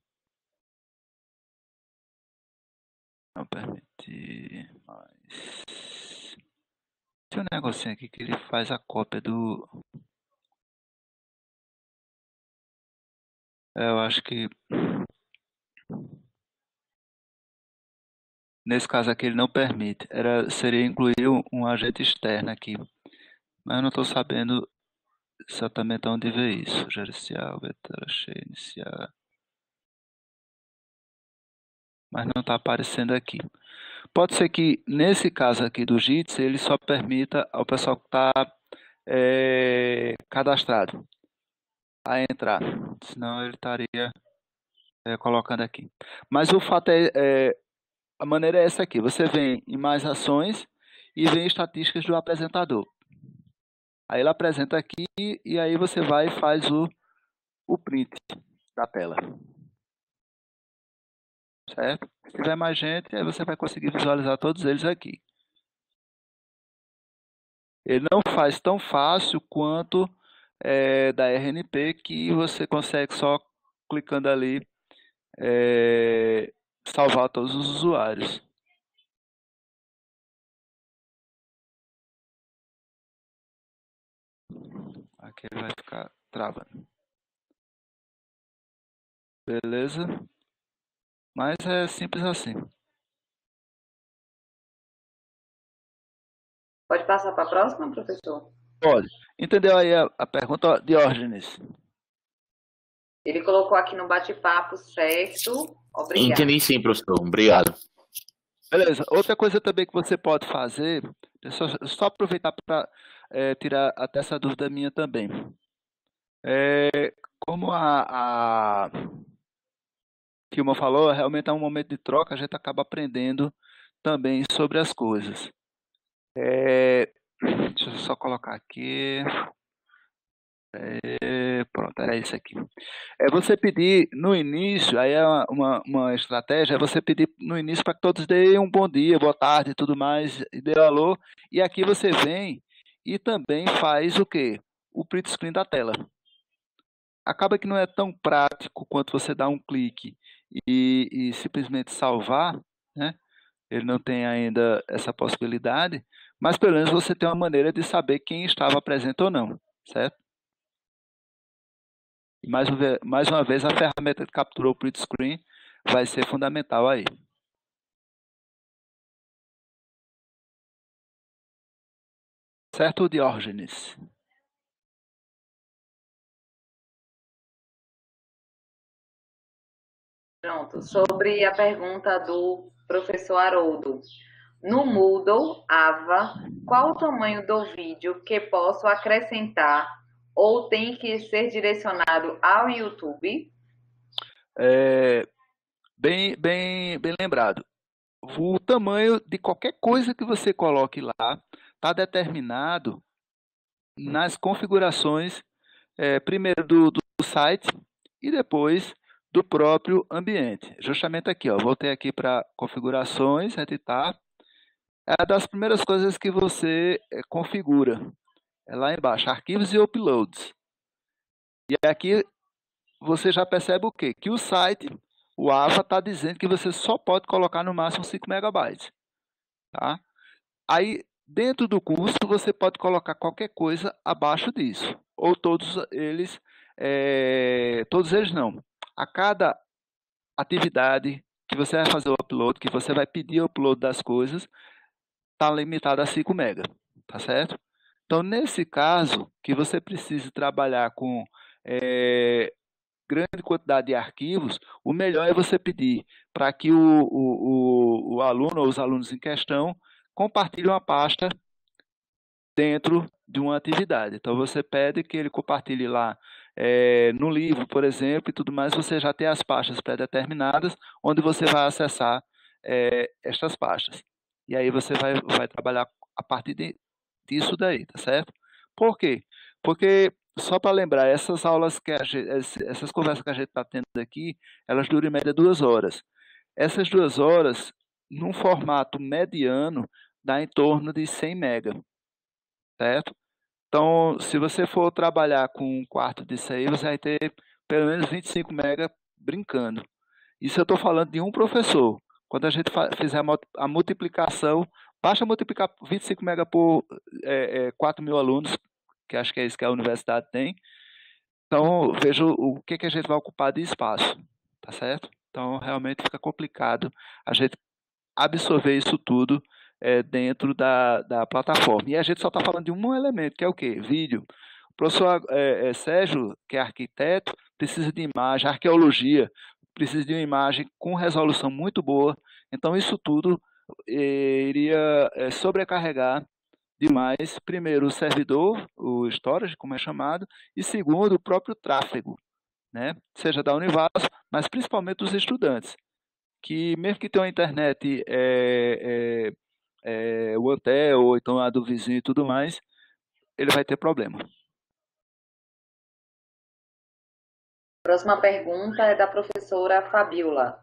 Não permitir mais. Tem um negocinho aqui que ele faz a cópia do... eu acho que... Nesse caso aqui ele não permite. Seria incluir um agente externo aqui. Mas eu não estou sabendo exatamente onde ver isso. Gerencial, vetor, cheio, iniciar. Mas não está aparecendo aqui. Pode ser que, nesse caso aqui do Jitsi, ele só permita ao pessoal que está cadastrado a entrar. Senão ele estaria colocando aqui. Mas o fato a maneira é essa aqui. Você vem em mais ações e vem em estatísticas do apresentador. Aí ele apresenta aqui e aí você vai e faz o print da tela. Certo? Se tiver mais gente, aí você vai conseguir visualizar todos eles aqui. Ele não faz tão fácil quanto da RNP, que você consegue só clicando ali salvar todos os usuários. Aqui ele vai ficar travando. Beleza? Mas é simples assim. Pode passar para a próxima, professor? Pode. Entendeu aí a pergunta, Diógenes? Ele colocou aqui no bate-papo, certo? Obrigada. Entendi sim, professor. Obrigado. Beleza. Outra coisa também que você pode fazer, só aproveitar para tirar até essa dúvida minha também. Como a Kilma falou, realmente é um momento de troca, a gente acaba aprendendo também sobre as coisas. Deixa eu só colocar aqui. Pronto, era isso aqui. É você pedir no início, aí é uma estratégia, é você pedir no início para que todos deem um bom dia, boa tarde e tudo mais, e dê alô, e aqui você vem e também faz o quê? O print screen da tela. Acaba que não é tão prático quanto você dar um clique e simplesmente salvar, né? Ele não tem ainda essa possibilidade, mas pelo menos você tem uma maneira de saber quem estava presente ou não, certo? E mais uma vez, a ferramenta que capturou o print screen vai ser fundamental aí. Certo, Diógenes? Pronto, sobre a pergunta do professor Haroldo. No Moodle, Ava, qual o tamanho do vídeo que posso acrescentar ou tem que ser direcionado ao YouTube? Bem lembrado. O tamanho de qualquer coisa que você coloque lá está determinado nas configurações, primeiro do site e depois do próprio ambiente. Justamente aqui, ó, voltei aqui para configurações, editar. É uma das primeiras coisas que você configura. É lá embaixo, arquivos e uploads. E aqui você já percebe o quê? Que o site, o AVA, está dizendo que você só pode colocar no máximo 5 megabytes. Tá? Aí, dentro do curso, você pode colocar qualquer coisa abaixo disso. Ou todos eles não. A cada atividade que você vai fazer o upload, que você vai pedir o upload das coisas, está limitado a 5 MB, tá certo? Então, nesse caso, que você precise trabalhar com grande quantidade de arquivos, o melhor é você pedir para que o aluno ou os alunos em questão compartilhem uma pasta dentro de uma atividade. Então, você pede que ele compartilhe lá no livro, por exemplo, e tudo mais, você já tem as pastas pré-determinadas, onde você vai acessar estas pastas. E aí você vai trabalhar a partir disso daí, tá certo? Por quê? Porque, só para lembrar, essas aulas essas conversas que a gente está tendo aqui, elas duram em média 2 horas. Essas 2 horas, num formato mediano, dá em torno de 100 MB, certo? Então, se você for trabalhar com um quarto disso aí, você vai ter pelo menos 25 MB brincando. Isso eu estou falando de um professor. Quando a gente fizer a multiplicação, basta multiplicar 25 MB por 4 mil alunos, que acho que é isso que a universidade tem. Então, veja o que a gente vai ocupar de espaço, tá certo? Então, realmente fica complicado a gente absorver isso tudo dentro da plataforma. E a gente só está falando de um elemento, que é o quê? Vídeo. O professor Sérgio, que é arquiteto, precisa de imagem, arqueologia, precisa de uma imagem com resolução muito boa. Então, isso tudo iria sobrecarregar demais, primeiro, o servidor, o storage, como é chamado, e segundo, o próprio tráfego, né? Seja da Univaso, mas principalmente dos estudantes, que mesmo que tenha uma internet o hotel, ou então a do vizinho e tudo mais, ele vai ter problema. Próxima pergunta é da professora Fabiola.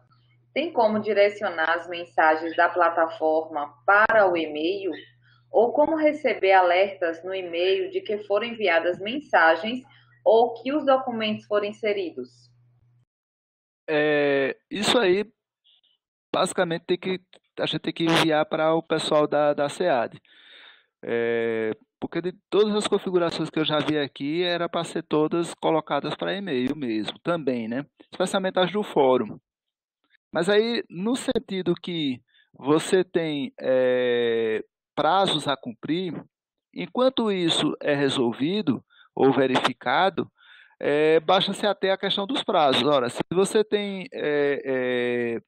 Tem como direcionar as mensagens da plataforma para o e-mail? Ou como receber alertas no e-mail de que foram enviadas mensagens ou que os documentos foram inseridos? Isso aí, basicamente, a gente tem que enviar para o pessoal da SEAD. Porque de todas as configurações que eu já vi aqui, era para ser todas colocadas para e-mail mesmo, também, né? Especialmente as do fórum. Mas aí, no sentido que você tem prazos a cumprir, Enquanto isso é resolvido ou verificado, basta se ater à questão dos prazos. Ora, se você tem,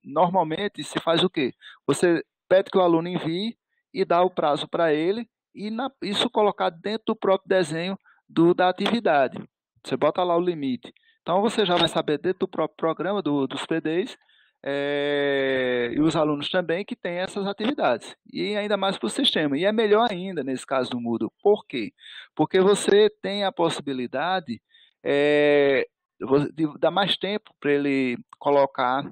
normalmente se faz o quê? Você pede que o aluno envie e dá o prazo para ele, e isso colocado dentro do próprio desenho da atividade. Você bota lá o limite. Então, você já vai saber dentro do próprio programa, dos PDs, e os alunos também, que tem essas atividades. E ainda mais para o sistema. E é melhor ainda nesse caso do Moodle. Por quê? Porque você tem a possibilidade de dar mais tempo para ele colocar,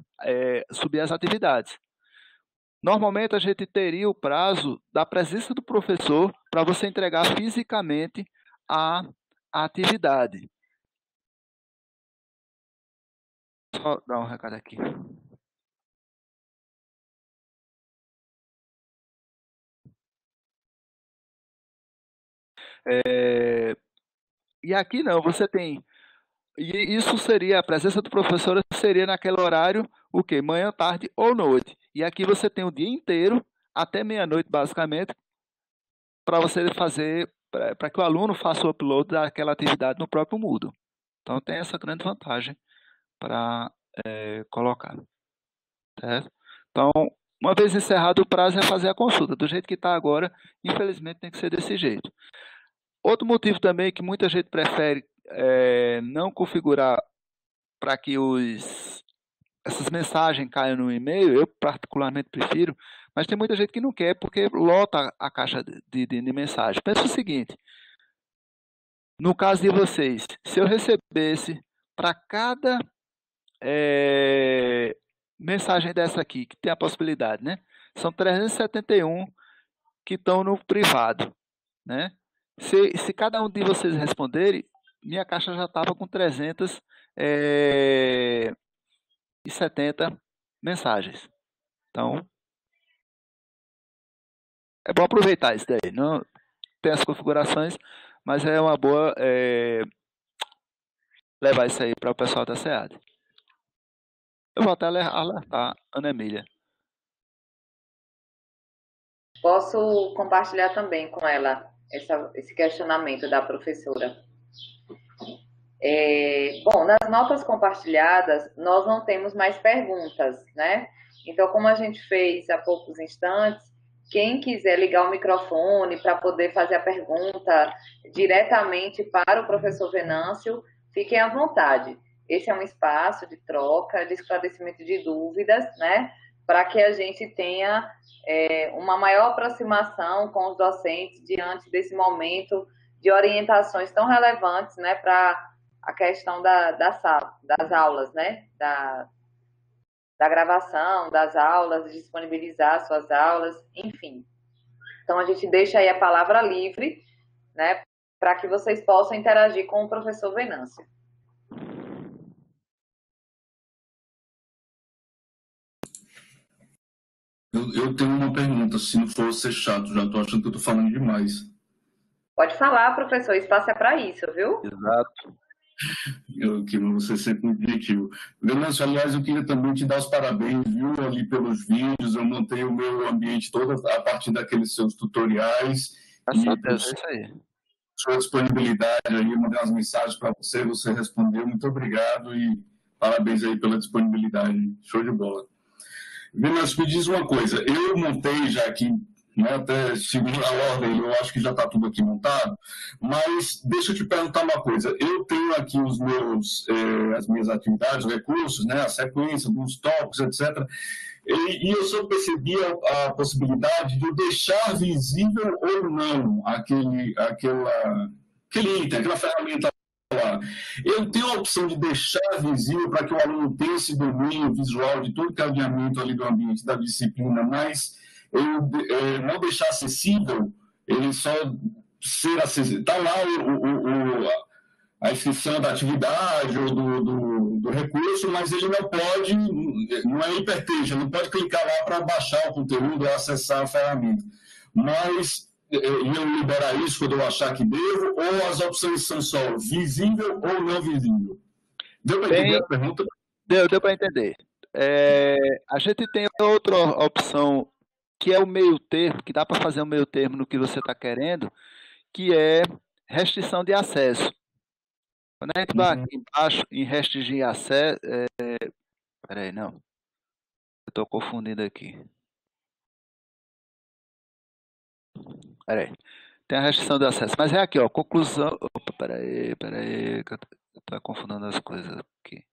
subir as atividades. Normalmente a gente teria o prazo da presença do professor para você entregar fisicamente a atividade. Só dar um recado aqui. E aqui não, você tem. E isso seria, a presença do professor seria naquele horário, o quê? Manhã, tarde ou noite. E aqui você tem o dia inteiro, até meia-noite, basicamente, para você fazer, para que o aluno faça o upload daquela atividade no próprio Moodle. Então, tem essa grande vantagem para colocar. Certo? Então, uma vez encerrado o prazo, é fazer a consulta. Do jeito que está agora, infelizmente, tem que ser desse jeito. Outro motivo também que muita gente prefere não configurar para que essas mensagens caiam no e-mail, eu particularmente prefiro, mas tem muita gente que não quer porque lota a caixa de mensagem. Pensa o seguinte, no caso de vocês, se eu recebesse para cada mensagem dessa aqui, que tem a possibilidade, né? São 371 que estão no privado, né? Se cada um de vocês responderem, minha caixa já estava com 370 mensagens. Então, é bom aproveitar isso daí. Não tem as configurações, mas é uma boa levar isso aí para o pessoal da SEAD. Eu vou até alertar a Ana Emília. Posso compartilhar também com ela esse questionamento da professora. Bom, nas notas compartilhadas, nós não temos mais perguntas, né? Então, como a gente fez há poucos instantes, quem quiser ligar o microfone para poder fazer a pergunta diretamente para o professor Venâncio, fiquem à vontade. Esse é um espaço de troca, de esclarecimento de dúvidas, né? Para que a gente tenha uma maior aproximação com os docentes diante desse momento de orientações tão relevantes, né, para a questão das aulas, né, da gravação das aulas, disponibilizar suas aulas, enfim. Então, a gente deixa aí a palavra livre, né, para que vocês possam interagir com o professor Venâncio. Eu tenho uma pergunta, se não for ser chato, já estou achando que eu estou falando demais. Pode falar, professor, o espaço é para isso, viu? Exato. Eu quero você sempre objetivo. Venâncio, aliás, eu queria também te dar os parabéns, viu, ali pelos vídeos, eu montei o meu ambiente todo a partir daqueles seus tutoriais. É isso aí. Sua disponibilidade aí, mandei umas mensagens para você respondeu, muito obrigado e parabéns aí pela disponibilidade, show de bola. Venâncio, me diz uma coisa, eu montei já aqui, né, até segundo a ordem, eu acho que já está tudo aqui montado, mas deixa eu te perguntar uma coisa, eu tenho aqui as minhas atividades, recursos, né, a sequência dos tópicos, etc., e eu só percebi a possibilidade de eu deixar visível ou não aquele item, aquela ferramenta lá. Eu tenho a opção de deixar visível para que o aluno tenha esse domínio visual de todo o caminhamento ali do ambiente da disciplina, mas eu não deixar acessível, ele só ser acessível. Está lá a inscrição da atividade ou do recurso, mas ele não pode, não é hipertexto, não pode clicar lá para baixar o conteúdo ou acessar a ferramenta. Mas eu liberar isso quando eu achar que devo, ou as opções são só visível ou não visível? Deu para entender a pergunta? Deu para entender. A gente tem outra opção, que é o meio termo, que dá para fazer um meio termo no que você está querendo, que é restrição de acesso. Quando a gente vai aqui embaixo em restringir acesso... Peraí, não. Eu estou confundindo aqui. Peraí. Tem a restrição de acesso. Mas é aqui, ó. Conclusão... Opa, peraí. Que eu estou confundindo as coisas aqui.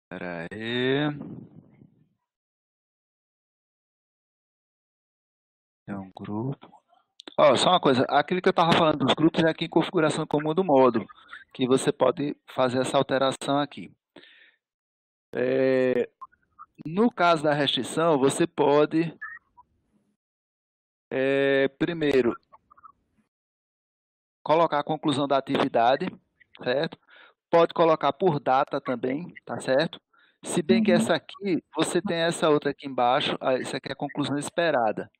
Peraí. É um grupo. Ó, só uma coisa. Aquilo que eu estava falando dos grupos é aqui em configuração comum do módulo, que você pode fazer essa alteração aqui. No caso da restrição, você pode, primeiro, colocar a conclusão da atividade, certo? Pode colocar por data também, tá certo? Se bem que essa aqui, você tem essa outra aqui embaixo, essa aqui é a conclusão esperada.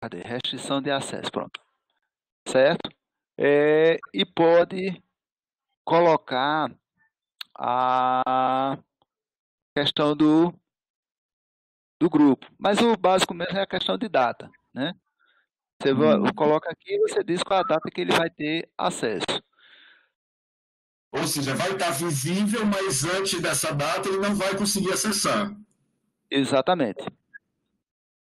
Cadê? Restrição de acesso, pronto. Certo? E pode colocar a questão do grupo. Mas o básico mesmo é a questão de data, né? Você coloca aqui e você diz qual a data que ele vai ter acesso. Ou seja, vai estar visível, mas antes dessa data ele não vai conseguir acessar. Exatamente.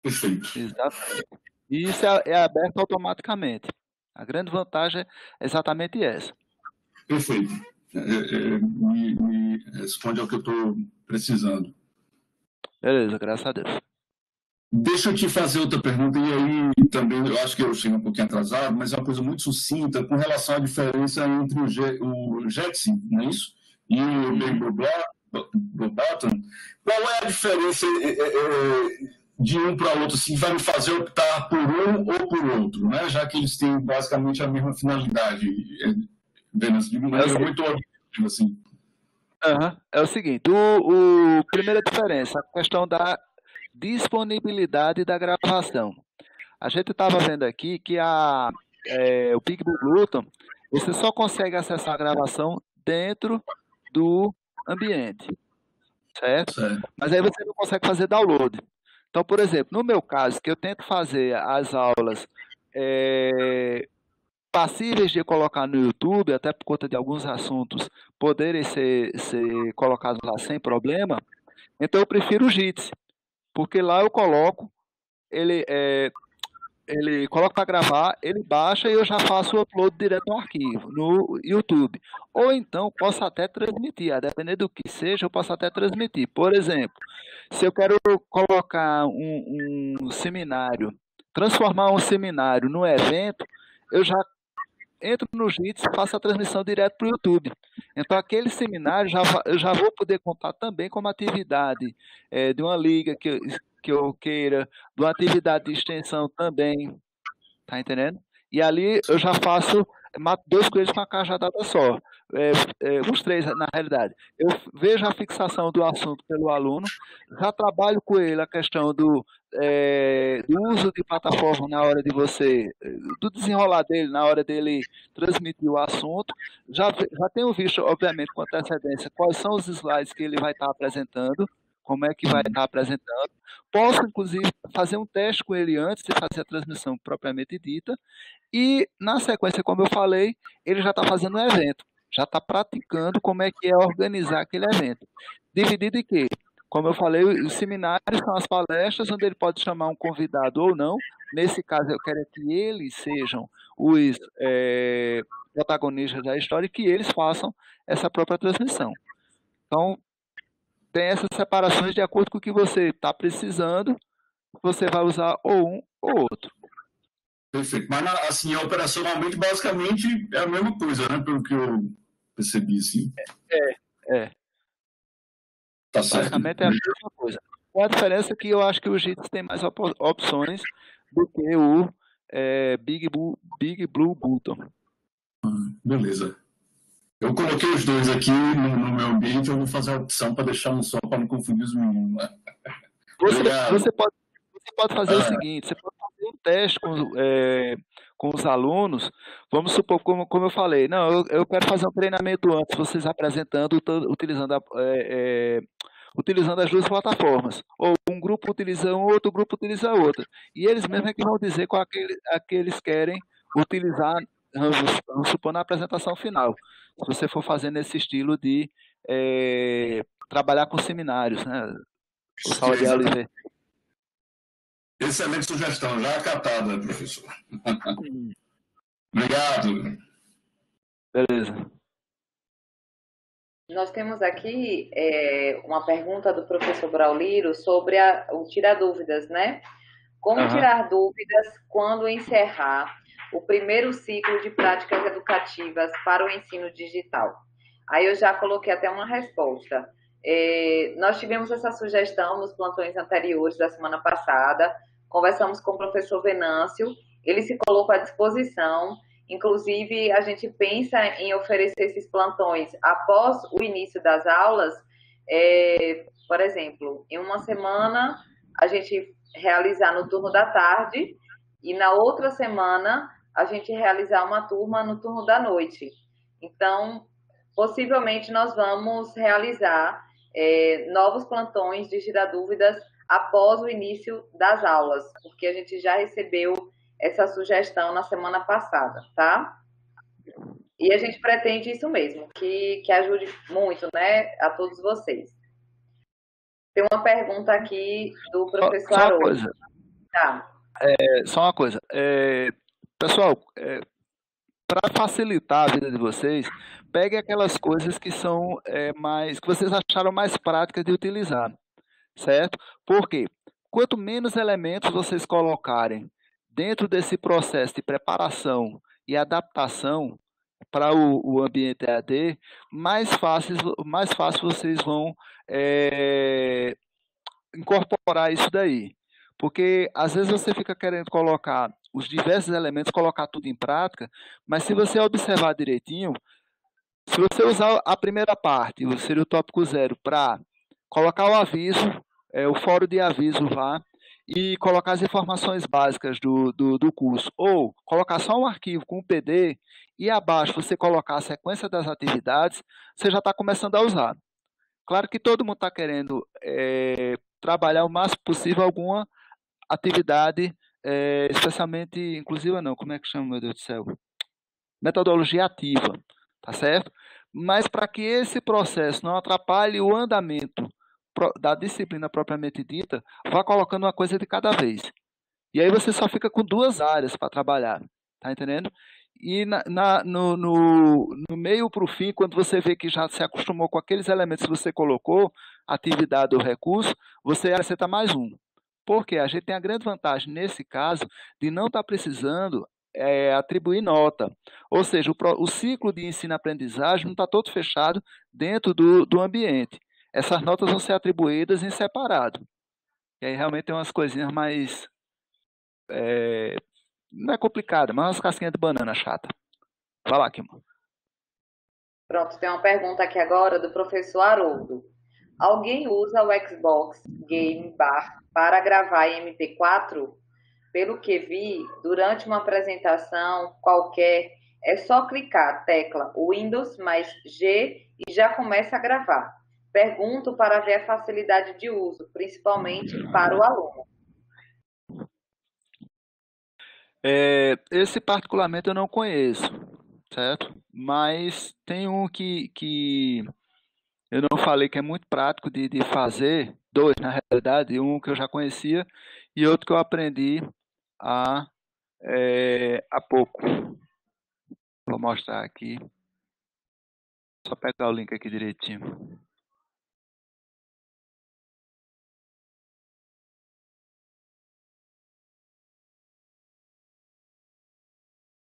Perfeito. Exatamente. E isso é aberto automaticamente. A grande vantagem é exatamente essa. Perfeito. Me responde ao que eu estou precisando. Beleza, graças a Deus. Deixa eu te fazer outra pergunta, e aí também, eu acho que eu cheguei um pouquinho atrasado, mas é uma coisa muito sucinta com relação à diferença entre o Jetson, não é isso? E o Bluebottom. Qual é a diferença de um para outro? Se vai me fazer optar por um ou por outro, né? Já que eles têm basicamente a mesma finalidade, de maneira muito objetiva, assim. É o seguinte, primeira diferença, a questão da disponibilidade da gravação. A gente estava vendo aqui que o BigBlueButton, você só consegue acessar a gravação dentro do ambiente, certo? Mas aí você não consegue fazer download. Então, por exemplo, no meu caso, que eu tento fazer as aulas passíveis de colocar no YouTube, até por conta de alguns assuntos poderem ser colocados lá sem problema, então eu prefiro o Jitsi. Porque lá eu coloco, ele coloca para gravar, ele baixa e eu já faço o upload direto no arquivo, no YouTube. Ou então posso até transmitir, a depender do que seja, eu posso até transmitir. Por exemplo, se eu quero colocar um seminário, transformar um seminário num evento, eu já entro no Jitsi e faço a transmissão direto para o YouTube. Então, aquele seminário eu já vou poder contar também como atividade de uma liga que eu queira, de uma atividade de extensão também. Tá entendendo? E ali eu já mato 2 coelhos com a cajadada só. Os 3, na realidade. Eu vejo a fixação do assunto pelo aluno, já trabalho com ele a questão do uso de plataforma na hora do desenrolar dele, na hora dele transmitir o assunto. Já tenho visto, obviamente, com antecedência, quais são os slides que ele vai estar apresentando, como é que vai estar apresentando. Posso, inclusive, fazer um teste com ele antes de fazer a transmissão propriamente dita. E, na sequência, como eu falei, ele já está fazendo um evento. Já está praticando como é que é organizar aquele evento. Dividido em quê? Como eu falei, os seminários são as palestras, onde ele pode chamar um convidado ou não. Nesse caso, eu quero que eles sejam os protagonistas da história e que eles façam essa própria transmissão. Então, tem essas separações de acordo com o que você está precisando, você vai usar ou um ou outro. Perfeito. Mas, assim, operacionalmente, basicamente, é a mesma coisa, né? Pelo que eu percebi, assim. Tá certo. Basicamente é a mesma coisa. Com a diferença que eu acho que o Jitsi tem mais opções do que o BigBlueButton. Beleza. Eu coloquei os dois aqui no meu ambiente, eu vou fazer a opção para deixar um só, para não confundir os meninos. Você pode fazer o seguinte, você pode fazer um teste com os alunos, vamos supor, como eu falei, não, eu quero fazer um treinamento antes, vocês apresentando, utilizando as duas plataformas. Ou um grupo utiliza um, outro grupo utiliza outra. E eles mesmos é que vão dizer qual que eles querem utilizar, vamos supor, na apresentação final. Se você for fazendo esse estilo de trabalhar com seminários, né? O Sala de Aula IV. Excelente sugestão, já acatada, professor. Obrigado. Beleza. Nós temos aqui uma pergunta do professor Brauliro sobre o tirar dúvidas, né? Como tirar dúvidas quando encerrar o primeiro ciclo de práticas educativas para o ensino digital? Aí eu já coloquei até uma resposta. Nós tivemos essa sugestão nos plantões anteriores da semana passada, conversamos com o professor Venâncio, ele se colocou à disposição, inclusive a gente pensa em oferecer esses plantões após o início das aulas, por exemplo, em uma semana a gente realizar no turno da tarde e na outra semana a gente realizar uma turma no turno da noite. Então, possivelmente nós vamos realizar novos plantões de girar dúvidas após o início das aulas, porque a gente já recebeu essa sugestão na semana passada, tá? E a gente pretende isso mesmo, que ajude muito, né, a todos vocês. Tem uma pergunta aqui do professor Haroldo. Só uma coisa. Tá. Só uma coisa. Pessoal, para facilitar a vida de vocês, pegue aquelas coisas que são que vocês acharam mais práticas de utilizar, certo? Por quê? Quanto menos elementos vocês colocarem dentro desse processo de preparação e adaptação para o ambiente EAD, mais fácil vocês vão incorporar isso daí. Porque às vezes você fica querendo colocar os diversos elementos, colocar tudo em prática, mas se você observar direitinho, se você usar a primeira parte, seria o tópico 0, para colocar o aviso, o fórum de aviso lá, e colocar as informações básicas do curso, ou colocar só um arquivo com o PD, e abaixo você colocar a sequência das atividades, você já está começando a usar. Claro que todo mundo está querendo trabalhar o máximo possível alguma atividade, especialmente inclusiva não, como é que chama, meu Deus do céu? Metodologia ativa, tá certo? Mas para que esse processo não atrapalhe o andamento da disciplina propriamente dita, vá colocando uma coisa de cada vez. E aí você só fica com 2 áreas para trabalhar, tá entendendo? E no meio para o fim, quando você vê que já se acostumou com aqueles elementos que você colocou, atividade ou recurso, você acrescenta mais um. Porque a gente tem a grande vantagem, nesse caso, de não estar precisando atribuir nota. Ou seja, o ciclo de ensino-aprendizagem não está todo fechado dentro do ambiente. Essas notas vão ser atribuídas em separado. E aí realmente tem umas coisinhas mais... não é complicado, mas umas casquinhas de banana chata. Vai lá, Kimo. Pronto, tem uma pergunta aqui agora do professor Haroldo. Alguém usa o Xbox Game Bar para gravar em MP4? Pelo que vi, durante uma apresentação qualquer, é só clicar a tecla Windows mais G e já começa a gravar. Pergunto para ver a facilidade de uso, principalmente para o aluno. Esse particularmente eu não conheço, certo? Mas tem um que eu não falei que é muito prático de fazer, 2 na realidade, um que eu já conhecia e outro que eu aprendi há pouco. Vou mostrar aqui. Só pegar o link aqui direitinho.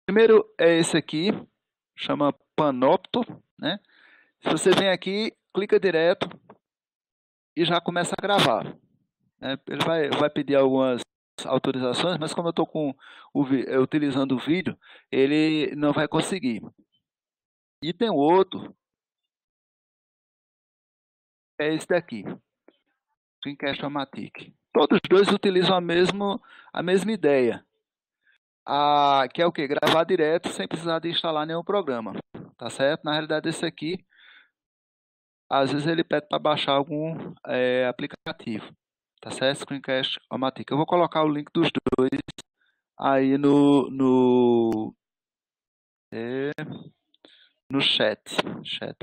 Primeiro é esse aqui, chama Panopto, né? Se você vem aqui, clica direto e já começa a gravar. Né? Ele vai pedir algumas autorizações, mas como eu estou utilizando o vídeo, ele não vai conseguir. E tem outro, é esse daqui, Screencast-O-Matic. Todos os dois utilizam a mesma ideia, que é o quê? Gravar direto sem precisar de instalar nenhum programa, tá certo? Na realidade, esse aqui, às vezes ele pede para baixar algum aplicativo, tá certo? Screencast Automatic. Eu vou colocar o link dos dois aí é, no chat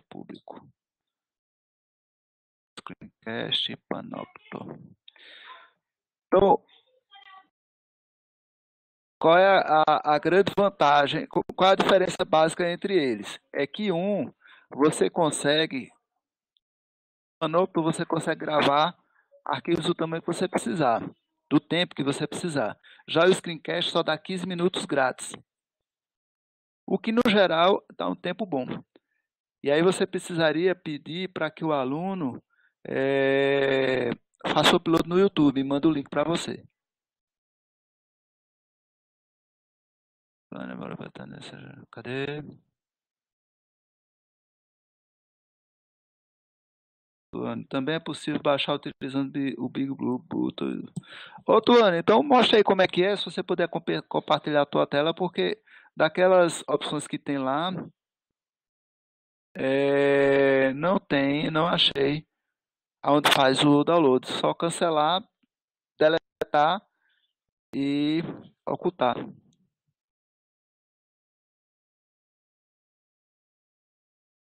público. Screencast Panopto. Então, qual é a grande vantagem? Qual é a diferença básica entre eles? É que você consegue, Panopto, você consegue gravar arquivos do tamanho que você precisar, do tempo que você precisar. Já o Screencast só dá 15 minutos grátis, o que no geral dá um tempo bom. E aí você precisaria pedir para que o aluno faça o upload no YouTube e manda o link para você. Cadê? Também é possível baixar utilizando o Big Blue Button. Ô, Tuane, então mostra aí como é que é, se você puder compartilhar a tua tela, porque daquelas opções que tem lá, não achei aonde faz o download. Só cancelar, deletar e ocultar.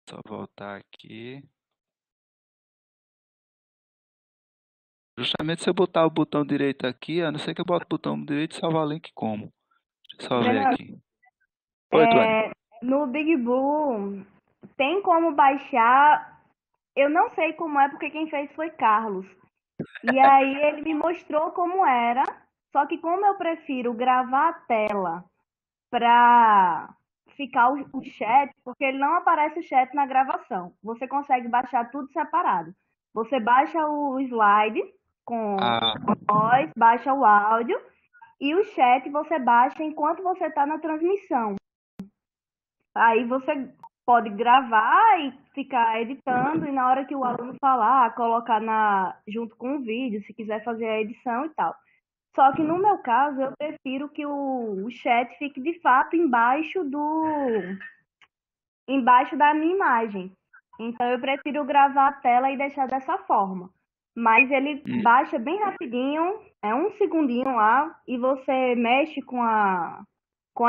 Só voltar aqui. Justamente se eu botar o botão direito aqui, a não ser que eu bote o botão direito e salvar o link como. Deixa eu só ver aqui. Oi, Tuane. No Big Blue tem como baixar. Eu não sei como é, porque quem fez foi Carlos. E aí ele me mostrou como era. Só que como eu prefiro gravar a tela para ficar o chat, porque ele não aparece o chat na gravação. Você consegue baixar tudo separado. Você baixa o slide com voz, baixa o áudio e o chat você baixa enquanto você está na transmissão. Aí você pode gravar e ficar editando, e na hora que o aluno falar, colocar junto com o vídeo, se quiser fazer a edição e tal. Só que no meu caso, eu prefiro que o chat fique de fato embaixo da minha imagem. Então eu prefiro gravar a tela e deixar dessa forma. Mas ele baixa bem rapidinho, é 1 segundinho lá, e você mexe com a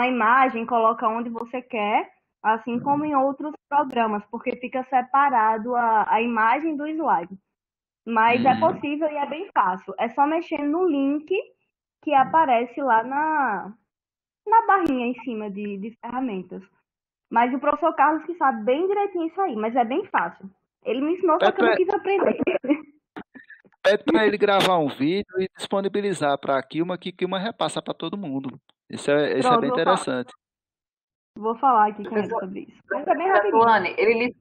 imagem, coloca onde você quer, assim como em outros programas, porque fica separado a imagem do slide. Mas é possível e é bem fácil. É só mexer no link que aparece lá na barrinha em cima de ferramentas. Mas o professor Carlos que sabe bem direitinho isso aí, mas é bem fácil. Ele me ensinou, só que eu não quis aprender. Pede para ele gravar um vídeo e disponibilizar para a Kilma, que Kilma repassa para todo mundo. Isso é bem interessante. Vou falar aqui com ele sobre isso. Mas é bem rapidinho. Tuane, ele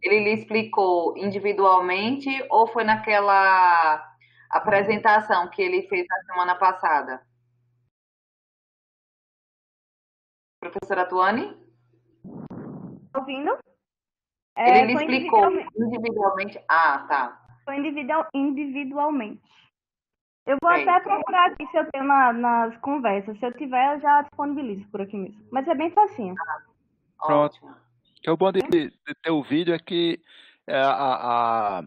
lhe explicou individualmente ou foi naquela apresentação que ele fez na semana passada? Professora Tuane? Tá ouvindo? Ele lhe explicou individualmente. Ah, tá. Foi individualmente. Eu vou até procurar aqui se eu tenho nas conversas. Se eu tiver, eu já disponibilizo por aqui mesmo. Mas é bem facinho. Pronto. O que é o bom de ter o vídeo é que a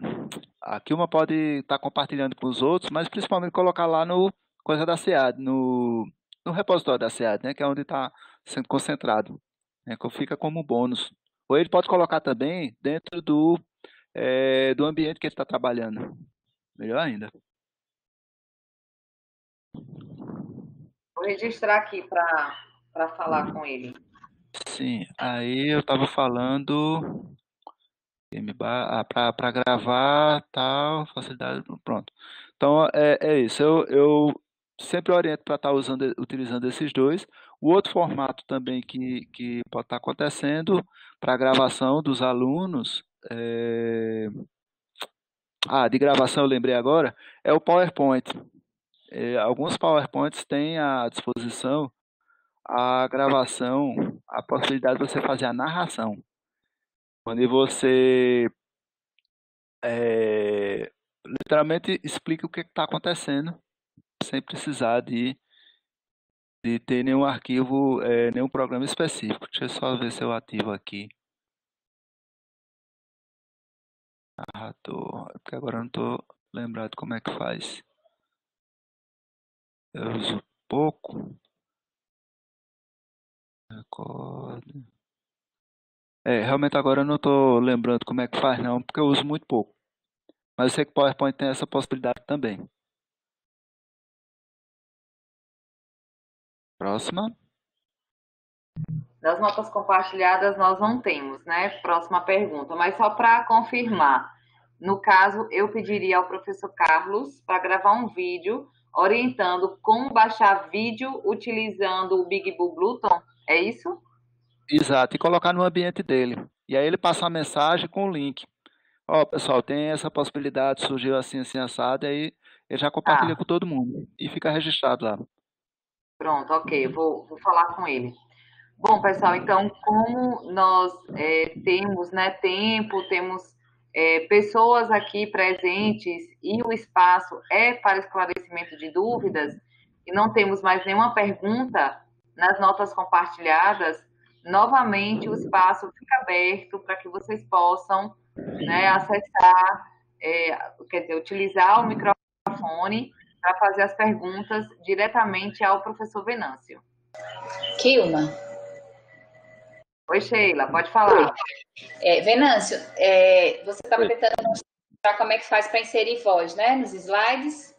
Kilma pode estar compartilhando com os outros, mas principalmente colocar lá no coisa da SEAD, no repositório da SEAD, né, que é onde está sendo concentrado, né, que fica como bônus. Ou ele pode colocar também dentro do ambiente que ele está trabalhando. Melhor ainda. Vou registrar aqui para falar com ele. Sim, aí eu estava falando para gravar, tal, facilidade, pronto. Então, é isso. Eu sempre oriento para estar utilizando esses dois. O outro formato também que pode estar acontecendo para a gravação dos alunos, de gravação eu lembrei agora, é o PowerPoint. Alguns PowerPoints têm à disposição a gravação, a possibilidade de você fazer a narração. Quando você literalmente explica o que está acontecendo, sem precisar de de ter nenhum arquivo, nenhum programa específico. Deixa eu só ver se eu ativo aqui. Narrador, porque agora eu não estou lembrado como é que faz. Eu uso pouco. Recorde. Realmente agora eu não estou lembrando como é que faz não, porque eu uso muito pouco. Mas eu sei que o PowerPoint tem essa possibilidade também. Próxima. Das notas compartilhadas nós não temos, né? Próxima pergunta. Mas só para confirmar, no caso, eu pediria ao professor Carlos para gravar um vídeo orientando como baixar vídeo utilizando o Big Blue Bluetooth, é isso? Exato, e colocar no ambiente dele. E aí ele passa a mensagem com o link. Ó, pessoal, tem essa possibilidade, surgiu assim, assim, assado, e aí ele já compartilha Ah, com todo mundo. E fica registrado lá. pronto, ok, vou falar com ele. Bom, pessoal, então, como nós temos, né, tempo, temos pessoas aqui presentes e o espaço é para esclarecimento de dúvidas, e não temos mais nenhuma pergunta nas notas compartilhadas, novamente o espaço fica aberto para que vocês possam, né, acessar, quer dizer, utilizar o microfone para fazer as perguntas diretamente ao professor Venâncio. Kilma. Oi, Sheila, pode falar. Venâncio, você estava tentando mostrar como é que faz para inserir voz, né, nos slides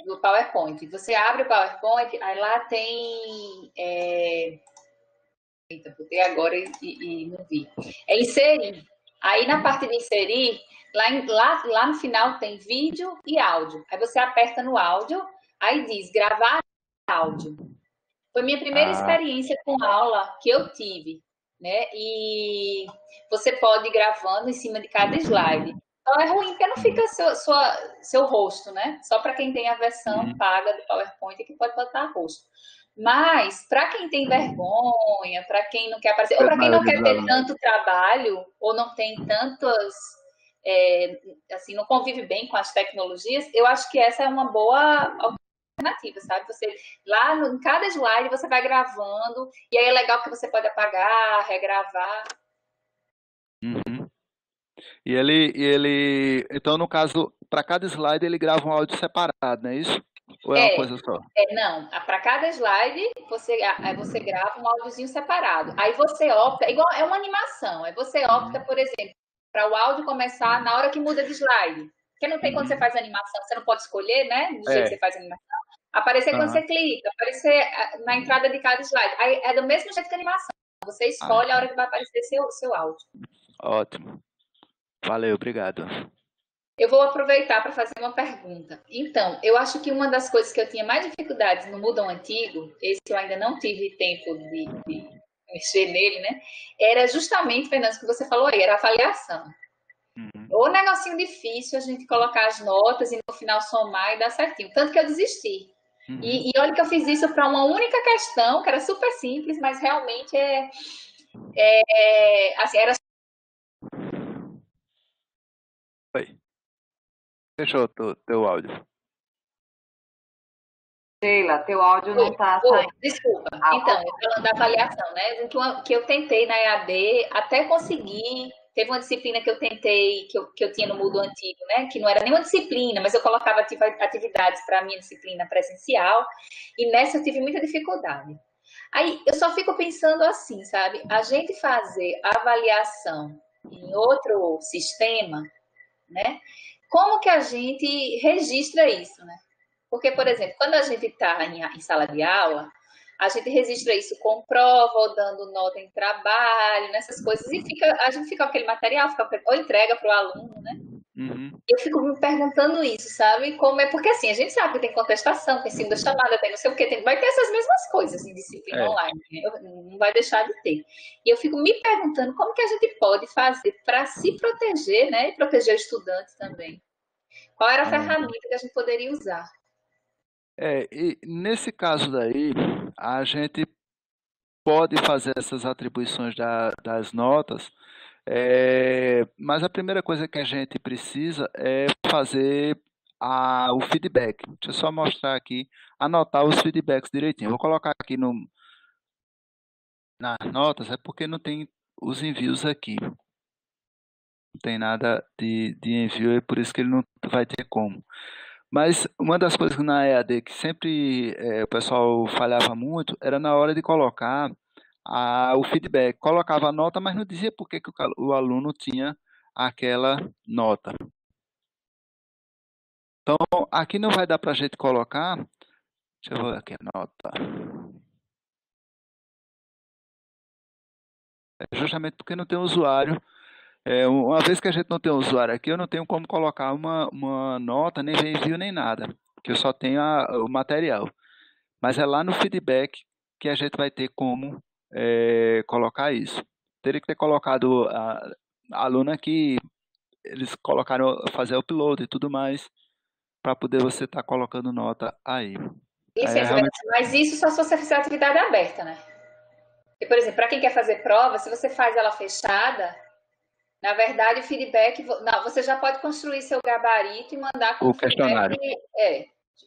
do PowerPoint. Você abre o PowerPoint, aí lá tem... Eita, botei agora e não vi. É inserir. Aí na parte de inserir, lá no final tem vídeo e áudio. Aí você aperta no áudio, aí diz gravar áudio. Foi minha primeira experiência com aula que eu tive, né? E você pode ir gravando em cima de cada slide. Então é ruim porque não fica seu rosto, né? Só para quem tem a versão paga do PowerPoint que pode botar rosto. Mas para quem tem vergonha, para quem não quer aparecer, ou para quem não quer ter tanto trabalho, ou não tem tantas, assim, não convive bem com as tecnologias, eu acho que essa é uma boa alternativa, sabe? Você lá em cada slide você vai gravando e aí é legal que você pode apagar, regravar. Uhum. E ele, então no caso, para cada slide ele grava um áudio separado, não é isso? Ou é uma coisa só? Não, para cada slide você grava um áudiozinho separado. Aí você opta, igual é uma animação, aí você opta, por exemplo, para o áudio começar na hora que muda de slide. Porque não tem quando você faz animação, você não pode escolher, né? Do jeito que você faz animação. Aparecer quando você clica, aparecer na entrada de cada slide. Aí é do mesmo jeito que a animação. Você escolhe a hora que vai aparecer seu áudio. Ótimo. Valeu, obrigado. Eu vou aproveitar para fazer uma pergunta. Então, eu acho que uma das coisas que eu tinha mais dificuldades no Moodle antigo, esse eu ainda não tive tempo de mexer nele, né? Era justamente, Fernando, o que você falou aí, era a avaliação. O negocinho difícil a gente colocar as notas e no final somar e dar certinho. Tanto que eu desisti. E olha que eu fiz isso para uma única questão, que era super simples, mas realmente assim, era... Oi. Fechou teu áudio. Sheila, teu áudio não está saindo. Desculpa. Então, falando da avaliação, né? Que eu tentei na EAD até conseguir. Teve uma disciplina que eu tentei, que eu tinha no Moodle antigo, né? Que não era nenhuma disciplina, mas eu colocava atividades para a minha disciplina presencial. E nessa eu tive muita dificuldade. Aí eu só fico pensando assim, sabe? A gente fazer avaliação em outro sistema, né? Como que a gente registra isso, né? Porque, por exemplo, quando a gente está em sala de aula, a gente registra isso com prova, ou dando nota em trabalho, nessas coisas, e a gente fica com aquele material, ou entrega para o aluno, né? Eu fico me perguntando isso, sabe? Como é, porque assim, a gente sabe que tem contestação, tem segunda chamada, tem não sei o quê, vai ter essas mesmas coisas em disciplina online, né? Não vai deixar de ter. E eu fico me perguntando como que a gente pode fazer para se proteger, né? E proteger o estudante também. Qual era a ferramenta que a gente poderia usar? E nesse caso daí, a gente pode fazer essas atribuições das notas, mas a primeira coisa que a gente precisa é fazer o feedback. Deixa eu só mostrar aqui, anotar os feedbacks direitinho. Vou colocar aqui nas notas, é porque não tem os envios aqui. Não tem nada de envio, é por isso que ele não vai ter como. Mas uma das coisas na EAD que sempre o pessoal falhava muito era na hora de colocar o feedback. Colocava a nota, mas não dizia por que o aluno tinha aquela nota. Então, aqui não vai dar para a gente colocar. Deixa eu ver aqui a nota. É justamente porque não tem usuário. Uma vez que a gente não tem usuário aqui, eu não tenho como colocar uma nota, nem envio, nem nada. Porque eu só tenho o material. Mas é lá no feedback que a gente vai ter como colocar isso. Teria que ter colocado a aluna aqui, eles colocaram fazer upload e tudo mais, para poder você estar colocando nota aí. Mas isso só se você fizer atividade aberta, né? E, por exemplo, para quem quer fazer prova, se você faz ela fechada, na verdade, o feedback, você já pode construir seu gabarito e mandar como questionário.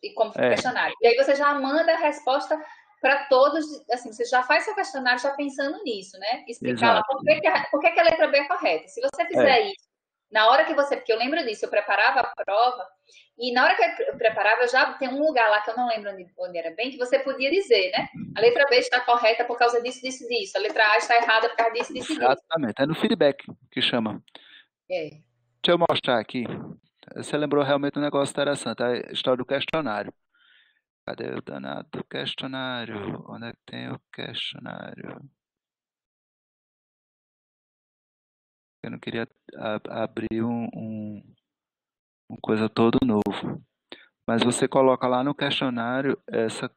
E como questionário. E aí você já manda a resposta para todos, assim, você já faz seu questionário já pensando nisso, né? Explicar lá por que a letra B é correta. Se você fizer isso, na hora que porque eu lembro disso, eu preparava a prova, e na hora que eu preparava, eu já tem um lugar lá que eu não lembro onde era bem, que você podia dizer, né? A letra B está correta por causa disso, disso, disso. A letra A está errada por causa disso, disso, disso. Exatamente, é no feedback que chama. Deixa eu mostrar aqui. Você lembrou realmente um negócio interessante, a história do questionário. Cadê o danado do questionário? Onde é que tem o questionário? Eu não queria abrir uma coisa todo novo. Mas você coloca lá no questionário essa...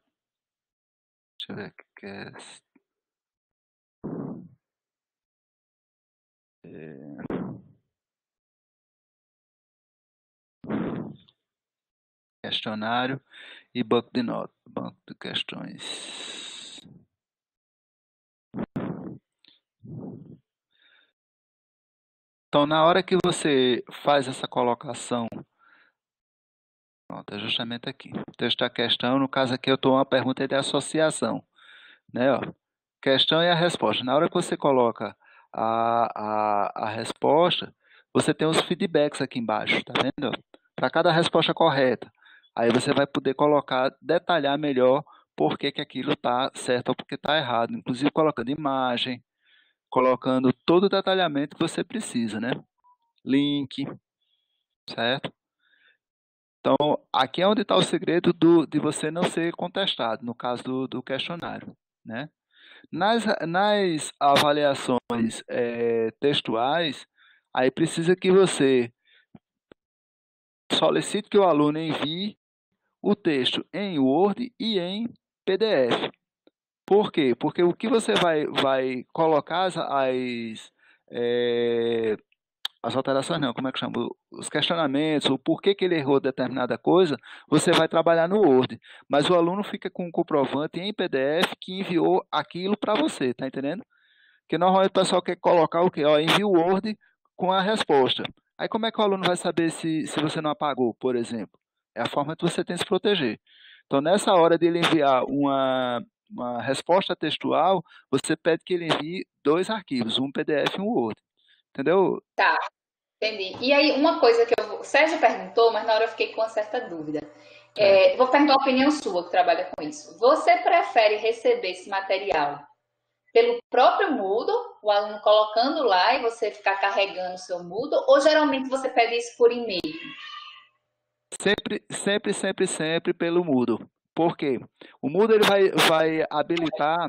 Deixa eu ver o que é. Questionário e banco de notas, banco de questões. Então, na hora que você faz essa colocação, pronto, é justamente aqui. O texto da questão, no caso aqui eu estou uma pergunta de associação, né? Ó, questão e a resposta. Na hora que você coloca a resposta, você tem os feedbacks aqui embaixo, tá vendo? Para cada resposta correta. Aí você vai poder colocar, detalhar melhor por que aquilo está certo ou porque está errado. Inclusive colocando imagem, colocando todo o detalhamento que você precisa, né? Link, certo? Então, aqui é onde está o segredo de você não ser contestado, no caso do questionário, né? Nas avaliações textuais, aí precisa que você solicite que o aluno envie o texto em Word e em PDF. Por quê? Porque o que você vai colocar as alterações não, como é que chama? Os questionamentos, o porquê que ele errou determinada coisa, você vai trabalhar no Word. Mas o aluno fica com um comprovante em PDF que enviou aquilo para você, tá entendendo? Porque normalmente o pessoal quer colocar o quê? Ó, envia o Word com a resposta. Aí como é que o aluno vai saber se você não apagou, por exemplo? É a forma que você tem de se proteger. Então, nessa hora de ele enviar uma resposta textual, você pede que ele envie 2 arquivos, um PDF e um Word. Entendeu? Tá, entendi. E aí, uma coisa que o Sérgio perguntou, mas na hora eu fiquei com uma certa dúvida. Vou perguntar a opinião sua, que trabalha com isso. Você prefere receber esse material pelo próprio Moodle, o aluno colocando lá e você ficar carregando o seu Moodle, ou geralmente você pede isso por e-mail? Sempre pelo Moodle. Por quê? O Moodle ele vai habilitar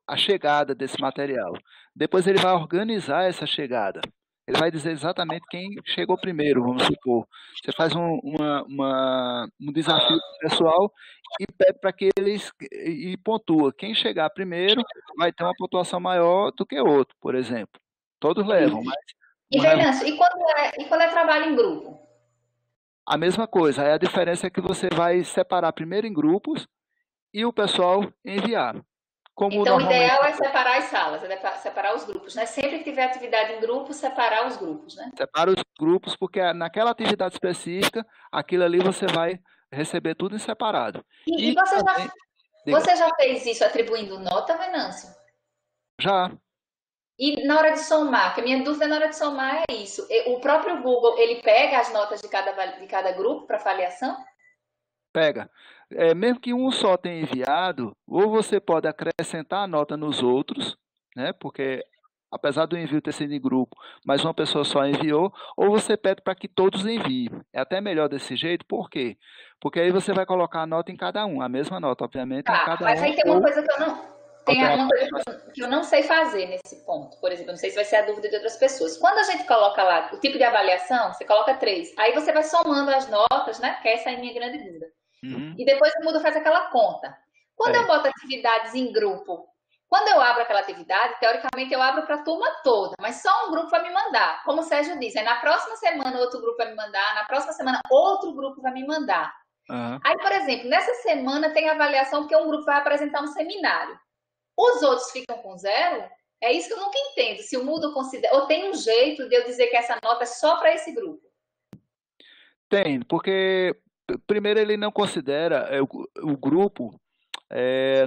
a chegada desse material. Depois ele vai organizar essa chegada. Ele vai dizer exatamente quem chegou primeiro, vamos supor. Você faz um desafio pessoal e pede para que eles e pontua. Quem chegar primeiro vai ter uma pontuação maior do que outro, por exemplo. Todos levam, mas... E quando é trabalho em grupo? A mesma coisa. Aí a diferença é que você vai separar primeiro em grupos e o pessoal enviar. como Então, o normalmente ideal é separar as salas, é separar os grupos, né? Sempre que tiver atividade em grupo, separar os grupos, né? separa os grupos, porque naquela atividade específica, aquilo ali você vai receber tudo em separado. E E também, diga, você já fez isso atribuindo nota, Venâncio? já E na hora de somar, que a minha dúvida na hora de somar é isso. O próprio Google, ele pega as notas de cada grupo para avaliação? pega. Mesmo que um só tenha enviado, ou você pode acrescentar a nota nos outros, né? Porque apesar do envio ter sido em grupo, mas uma pessoa só enviou, ou você pede para que todos enviem. É até melhor desse jeito, por quê? Porque aí você vai colocar a nota em cada um, a mesma nota, obviamente, em Tá, cada mas um, aí tem uma ou coisa que eu não. Tem uma coisa que eu não sei fazer nesse ponto. Por exemplo, eu não sei se vai ser a dúvida de outras pessoas. Quando a gente coloca lá o tipo de avaliação, você coloca 3. Aí você vai somando as notas, né? Que essa é a minha grande dúvida. Uhum. E depois o Moodle faz aquela conta. Quando eu boto atividades em grupo, quando eu abro aquela atividade, teoricamente eu abro para a turma toda, mas só um grupo vai me mandar. Como o Sérgio disse, aí na próxima semana outro grupo vai me mandar, na próxima semana outro grupo vai me mandar. Uhum. Aí, por exemplo, nessa semana tem avaliação porque um grupo vai apresentar um seminário. Os outros ficam com 0? É isso que eu nunca entendo. Se o Moodle considera... Ou tem um jeito de eu dizer que essa nota é só para esse grupo? Tem, porque primeiro ele não considera o grupo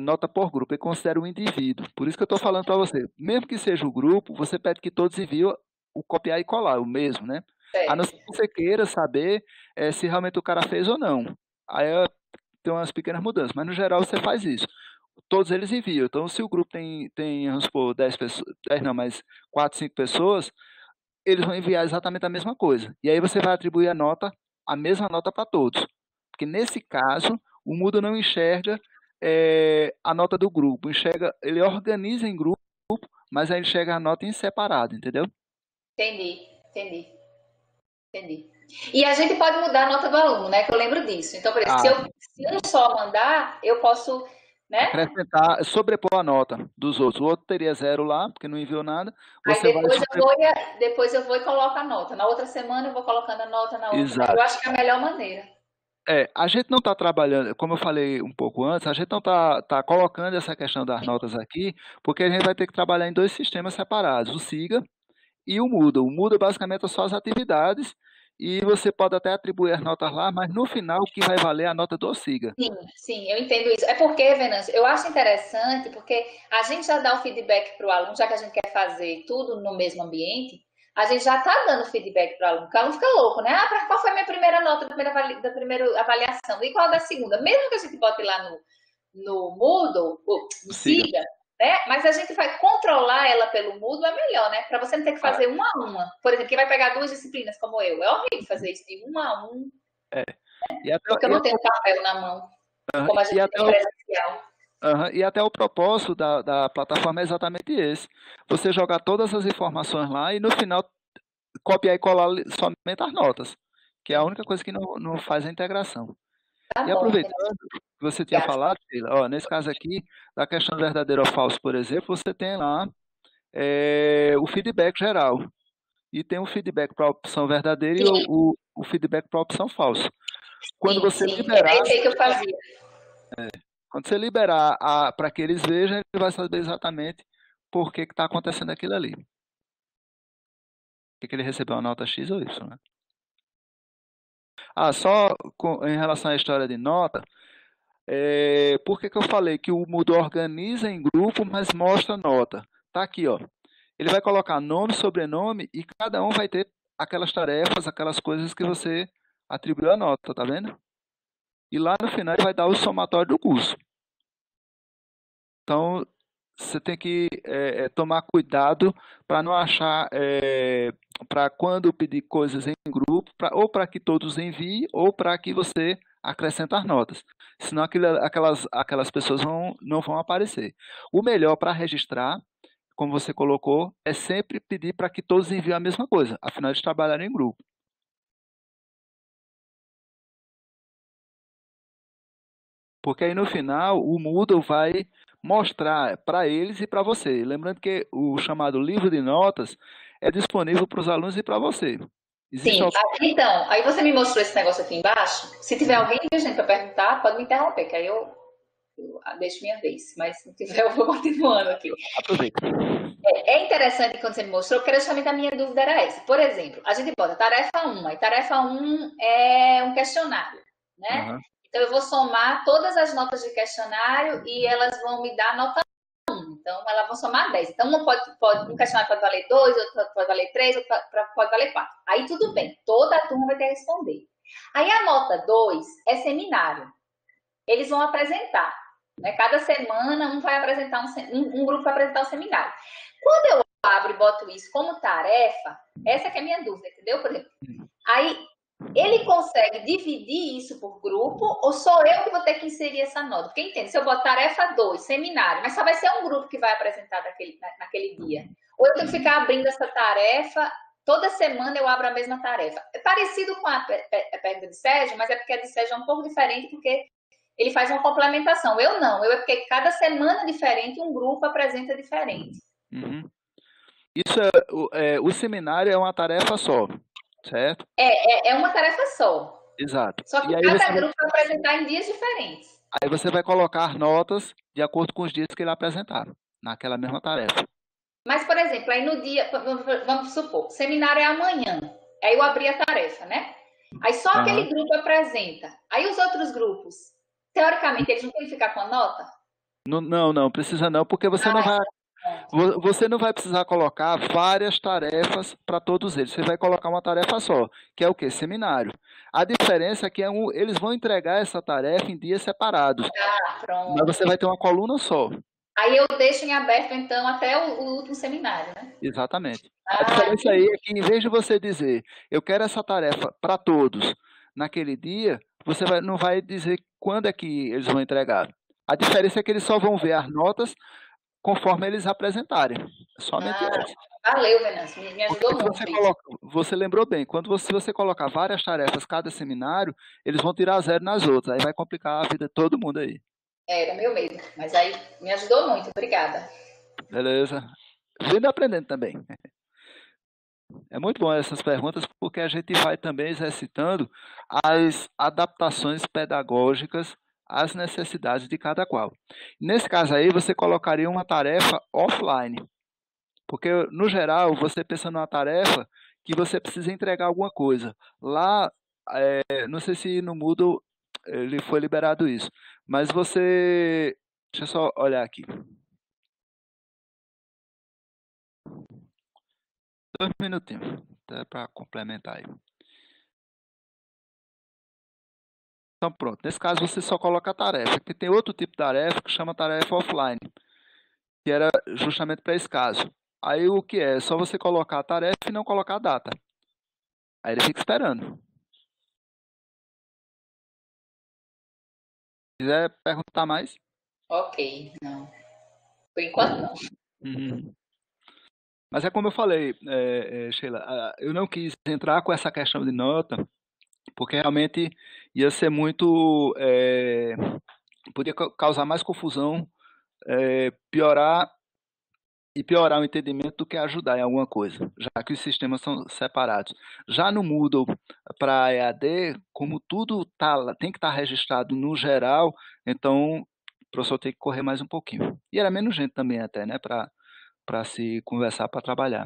nota por grupo, ele considera o indivíduo. Por isso que eu estou falando para você, mesmo que seja o grupo, você pede que todos enviem o copiar e colar, o mesmo, né? A não ser que você queira saber se realmente o cara fez ou não. Aí tem umas pequenas mudanças, mas no geral você faz isso. Todos eles enviam. Então, se o grupo tem vamos supor, 10 pessoas, 10 não, mas 4, 5 pessoas, eles vão enviar exatamente a mesma coisa. E aí você vai atribuir a mesma nota para todos. Porque nesse caso, o Moodle não enxerga a nota do grupo. Ele organiza em grupo, mas aí ele enxerga a nota em separado, entendeu? Entendi. E a gente pode mudar a nota do aluno, né? Que eu lembro disso. Então, por exemplo, se um só mandar, eu posso, né? Acrescentar, sobrepor a nota dos outros. O outro teria 0 lá, porque não enviou nada. Depois eu vou e coloco a nota. Na outra semana eu vou colocando a nota na outra. Exato. Eu acho que é a melhor maneira. A gente não está trabalhando, como eu falei um pouco antes, a gente não está colocando essa questão das notas aqui, porque a gente vai ter que trabalhar em 2 sistemas separados, o SIGA e o Moodle. O Moodle basicamente é só as atividades e você pode até atribuir as notas lá, mas no final o que vai valer é a nota do SIGA. Sim, eu entendo isso. É porque, Venâncio, eu acho interessante, porque a gente já dá o feedback para o aluno, já que a gente quer fazer tudo no mesmo ambiente, a gente já está dando feedback para o aluno, porque o aluno fica louco, né? Qual foi a minha primeira nota da primeira avaliação? E qual da segunda? Mesmo que a gente bote lá no Moodle, no SIGA, né? Mas a gente vai controlar ela pelo Moodle, é melhor, né? Para você não ter que fazer uma a uma. Por exemplo, quem vai pegar 2 disciplinas como eu, é horrível fazer isso de uma a um. Porque eu não tenho papel na mão, como a gente tem presencial. E até o propósito da plataforma é exatamente esse. Você jogar todas as informações lá e no final copiar e colar somente as notas, que é a única coisa que não faz a integração. Tá E bom, aproveitando que você tinha falado, Sheila, nesse caso aqui, da questão verdadeiro ou falso, por exemplo, você tem lá o feedback geral. E tem o feedback para a opção verdadeira e o feedback para a opção falso. Quando você liberar... É que eu fazia. Quando você liberar para que eles vejam, ele vai saber exatamente por que está acontecendo aquilo ali. Por que ele recebeu uma nota X ou Y, né? Só em relação à história de nota, por que eu falei que o Moodle organiza em grupo, mas mostra nota? Tá aqui, ó. Ele vai colocar nome, sobrenome e cada um vai ter aquelas tarefas, aquelas coisas que você atribuiu a nota, tá vendo? E lá no final ele vai dar o somatório do curso. Então, você tem que tomar cuidado para não achar, para quando pedir coisas em grupo, ou para que todos enviem, ou para que você acrescente as notas. Senão aquelas pessoas não vão aparecer. O melhor para registrar, como você colocou, é sempre pedir para que todos enviem a mesma coisa. Afinal, eles trabalharam em grupo. Porque aí no final o Moodle vai mostrar para eles e para você. Lembrando que o chamado livro de notas é disponível para os alunos e para você. Então, aí você me mostrou esse negócio aqui embaixo. Se tiver alguém, gente, para perguntar, pode me interromper, que aí eu Eu deixo minha vez, mas se não tiver, eu vou continuando aqui. Aproveita. É interessante quando você me mostrou, porque justamente a minha dúvida era essa. Por exemplo, a gente bota tarefa 1, aí tarefa 1 é um questionário, né? Uhum. Então, eu vou somar todas as notas de questionário e elas vão me dar nota 1. Então, elas vão somar 10. Então, um questionário pode valer 2, outro pode valer 3, outro pode valer 4. Aí, tudo bem. Toda a turma vai ter que responder. Aí, a nota 2 é seminário. Eles vão apresentar. Né? Cada semana, um grupo vai apresentar um seminário. Quando eu abro e boto isso como tarefa, essa que é a minha dúvida, entendeu? Por exemplo, aí ele consegue dividir isso por grupo ou sou eu que vou ter que inserir essa nota? Porque entende, se eu botar tarefa 2, seminário, mas só vai ser um grupo que vai apresentar naquele dia. Ou eu tenho que ficar abrindo essa tarefa, toda semana eu abro a mesma tarefa. É parecido com a pergunta de Sérgio, mas é porque a de Sérgio é um pouco diferente, porque ele faz uma complementação. Eu não, é porque cada semana diferente, um grupo apresenta diferente. Uhum. Isso o seminário é uma tarefa só, certo? É uma tarefa só. Exato. Só que E aí cada grupo vai apresentar em dias diferentes. Aí você vai colocar notas de acordo com os dias que ele apresentar, naquela mesma tarefa. Mas, por exemplo, aí no dia, vamos supor, seminário é amanhã. Aí eu abri a tarefa, né? Aí só aquele grupo apresenta. Aí os outros grupos, teoricamente, eles não têm que ficar com a nota? Não precisa não, porque você não vai precisar colocar várias tarefas para todos eles. Você vai colocar uma tarefa só, que é o quê? Seminário. A diferença é que eles vão entregar essa tarefa em dias separados. Pronto. Mas você vai ter uma coluna só. Aí eu deixo em aberto, então, até o último seminário, né? Exatamente. A diferença aí é que, em vez de você dizer, eu quero essa tarefa para todos naquele dia, você não vai dizer quando é que eles vão entregar. A diferença é que eles só vão ver as notas conforme eles apresentarem. Somente isso. Valeu, Venâncio. Me ajudou muito. Você lembrou bem, se você colocar várias tarefas cada seminário, eles vão tirar 0 nas outras. Aí vai complicar a vida de todo mundo aí. Era meu medo, mas aí me ajudou muito. Obrigada. Beleza. Vindo aprendendo também. É muito bom essas perguntas, porque a gente vai também exercitando as adaptações pedagógicas às necessidades de cada qual. Nesse caso aí, você colocaria uma tarefa offline, porque, no geral, você pensa numa tarefa que você precisa entregar alguma coisa. Lá, não sei se no Moodle ele foi liberado isso, mas você... Deixa eu só olhar aqui. 2 minutinhos, até para complementar aí. Então, pronto. Nesse caso, você só coloca a tarefa. Porque tem outro tipo de tarefa que chama tarefa offline, que era justamente para esse caso. Aí, o que é? É só você colocar a tarefa e não colocar a data. Aí, ele fica esperando. Se quiser perguntar mais? Ok, não. Por enquanto, não. Uhum. Mas é como eu falei, Sheila, eu não quis entrar com essa questão de nota, porque realmente ia ser muito... podia causar mais confusão, piorar o entendimento do que ajudar em alguma coisa, já que os sistemas são separados. Já no Moodle, para EAD, como tudo tem que estar registrado no geral, então o professor tem que correr mais um pouquinho. E era menos gente também até, né, para se conversar, para trabalhar.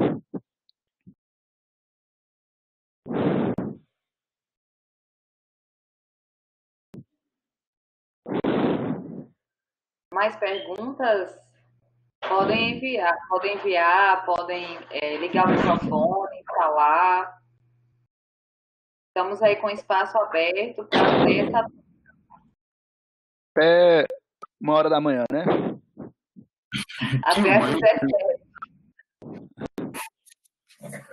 Mais perguntas? Podem enviar, podem ligar o microfone, falar. Estamos aí com espaço aberto para ter essa... Até 1h da manhã, né? Até às 17h.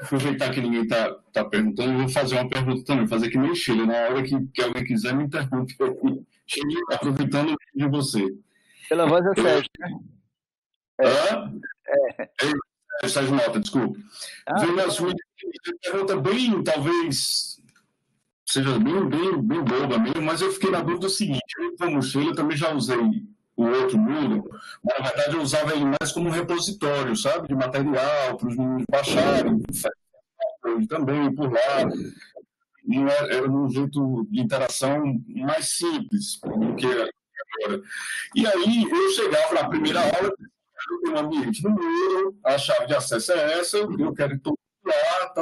Aproveitar que ninguém está perguntando, eu vou fazer uma pergunta também, fazer que nem Sheila, na hora que alguém quiser me interromper. Aproveitando de você. Pela voz é Sérgio, né? Sérgio Mota, desculpa. Uma pergunta bem, talvez, seja bem boba mesmo, mas eu fiquei na dúvida do seguinte, eu como Sheila também já usei o outro Moodle, mas na verdade eu usava ele mais como um repositório, sabe, de material, para os meninos baixarem, também por lá, era um jeito de interação mais simples do que agora. E aí eu chegava na primeira aula, eu tenho um ambiente no Moodle, a chave de acesso é essa, eu quero todo mundo lá,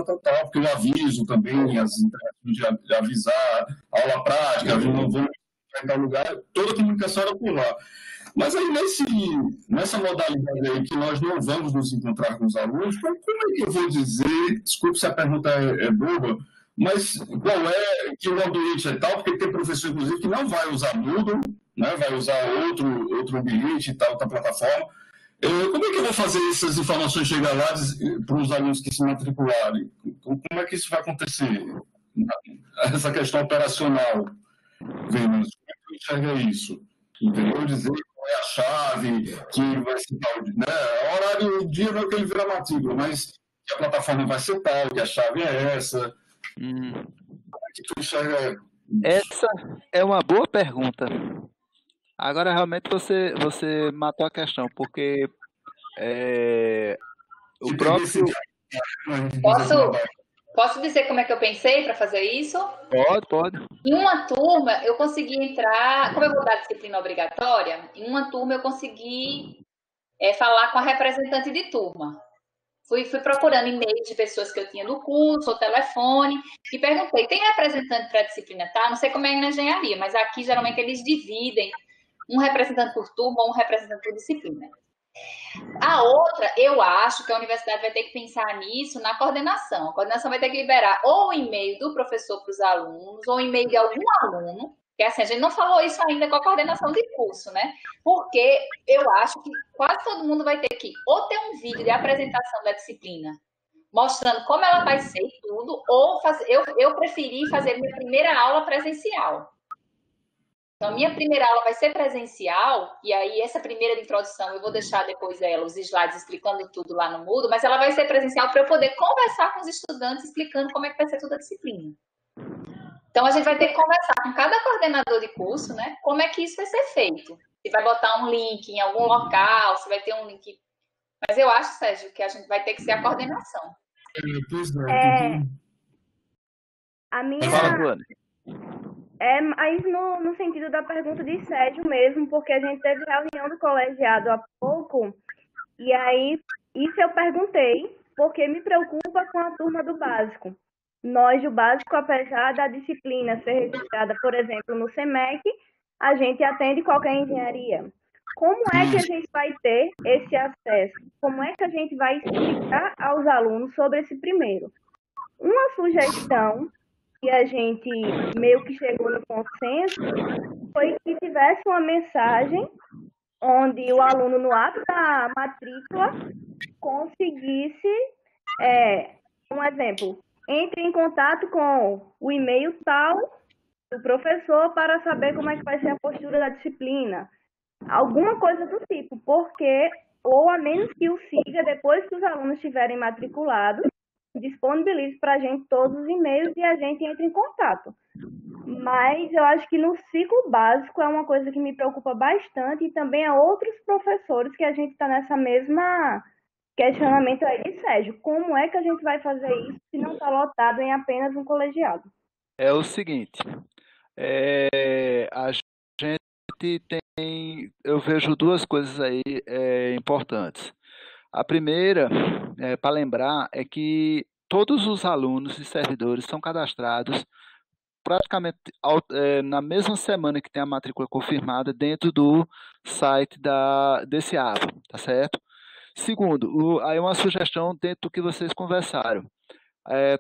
porque eu aviso também as interações de avisar, aula prática, não vou em tal lugar, toda a comunicação era por lá. Mas aí, nessa modalidade aí que nós não vamos nos encontrar com os alunos, como é que eu vou dizer, desculpe se a pergunta é boba, mas qual é que o ambiente é tal, porque tem professor, inclusive, que não vai usar Moodle, né, vai usar outro ambiente e tal, outra plataforma. Como é que eu vou fazer essas informações chegar lá para os alunos que se matricularem? Como é que isso vai acontecer? Essa questão operacional, Vênus, como é que enxerga isso? Entendeu? Dizer qual é a chave, que vai ser tal, né? Horário, o dia não é que ele vira matrícula, mas que a plataforma vai ser tal, que a chave é essa. Como é que tu enxerga isso? Essa é uma boa pergunta. Agora, realmente, você matou a questão, porque o próprio... Posso dizer como é que eu pensei para fazer isso? Pode. Em uma turma, eu consegui entrar, como eu vou dar disciplina obrigatória, em uma turma eu consegui falar com a representante de turma. Fui procurando e-mails de pessoas que eu tinha no curso, ou telefone, e perguntei, tem representante para a disciplina, tá? Não sei como é na engenharia, mas aqui geralmente eles dividem um representante por turma ou um representante por disciplina. A outra, eu acho que a universidade vai ter que pensar nisso na coordenação. A coordenação vai ter que liberar ou o e-mail do professor para os alunos, ou o e-mail de algum aluno, que assim, a gente não falou isso ainda com a coordenação de curso, né? Porque eu acho que quase todo mundo vai ter que ou ter um vídeo de apresentação da disciplina, mostrando como ela vai ser e tudo, ou eu preferi fazer minha primeira aula presencial. Então, a minha primeira aula vai ser presencial, e aí essa primeira de introdução, eu vou deixar depois os slides explicando tudo lá no Moodle, mas ela vai ser presencial para eu poder conversar com os estudantes, explicando como é que vai ser toda a disciplina. Então, a gente vai ter que conversar com cada coordenador de curso, né? Como é que isso vai ser feito. Se vai botar um link em algum local, se vai ter um link... Mas eu acho, Sérgio, que a gente vai ter que ser a coordenação. A minha... Fala, Luana. Mas no sentido da pergunta de Sérgio mesmo, porque a gente teve reunião do colegiado há pouco, e aí isso eu perguntei, porque me preocupa com a turma do básico. Nós do básico, apesar da disciplina ser registrada, por exemplo, no SEMEC, a gente atende qualquer engenharia. Como é que a gente vai ter esse acesso? Como é que a gente vai explicar aos alunos sobre esse primeiro? Uma sugestão que a gente meio que chegou no consenso foi que tivesse uma mensagem onde o aluno, no ato da matrícula, conseguisse, um exemplo, entre em contato com o e-mail tal do professor para saber como é que vai ser a postura da disciplina. Alguma coisa do tipo, porque, ou a menos que o SIGA, depois que os alunos estiverem matriculados, disponibilize para a gente todos os e-mails e a gente entra em contato. Mas eu acho que no ciclo básico é uma coisa que me preocupa bastante, e também a outros professores que a gente está nessa mesma questionamento aí de Sérgio. Como é que a gente vai fazer isso se não está lotado em apenas um colegiado? É o seguinte, a gente tem, eu vejo duas coisas aí importantes. A primeira, para lembrar, é que todos os alunos e servidores são cadastrados praticamente na mesma semana que tem a matrícula confirmada dentro do site desse abo, tá certo? Segundo, aí uma sugestão dentro do que vocês conversaram.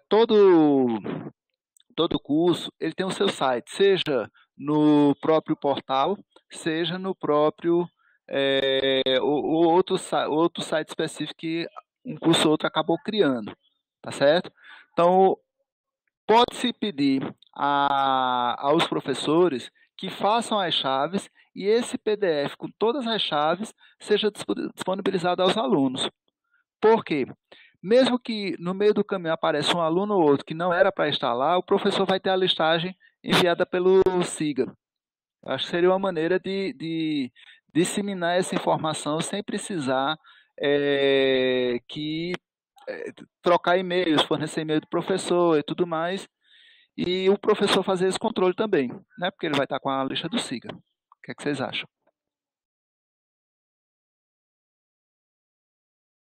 Todo curso ele tem o seu site, seja no próprio portal, seja no próprio o outro site específico que um curso ou outro acabou criando, tá certo? Então, pode-se pedir aos professores que façam as chaves e esse PDF com todas as chaves seja disponibilizado aos alunos. Por quê? Mesmo que no meio do caminho apareça um aluno ou outro que não era para estar lá, o professor vai ter a listagem enviada pelo SIGA. Acho que seria uma maneira de disseminar essa informação sem precisar trocar e-mails, fornecer e-mail do professor e tudo mais, e o professor fazer esse controle também, né? Porque ele vai estar com a lista do SIGA. que é que vocês acham?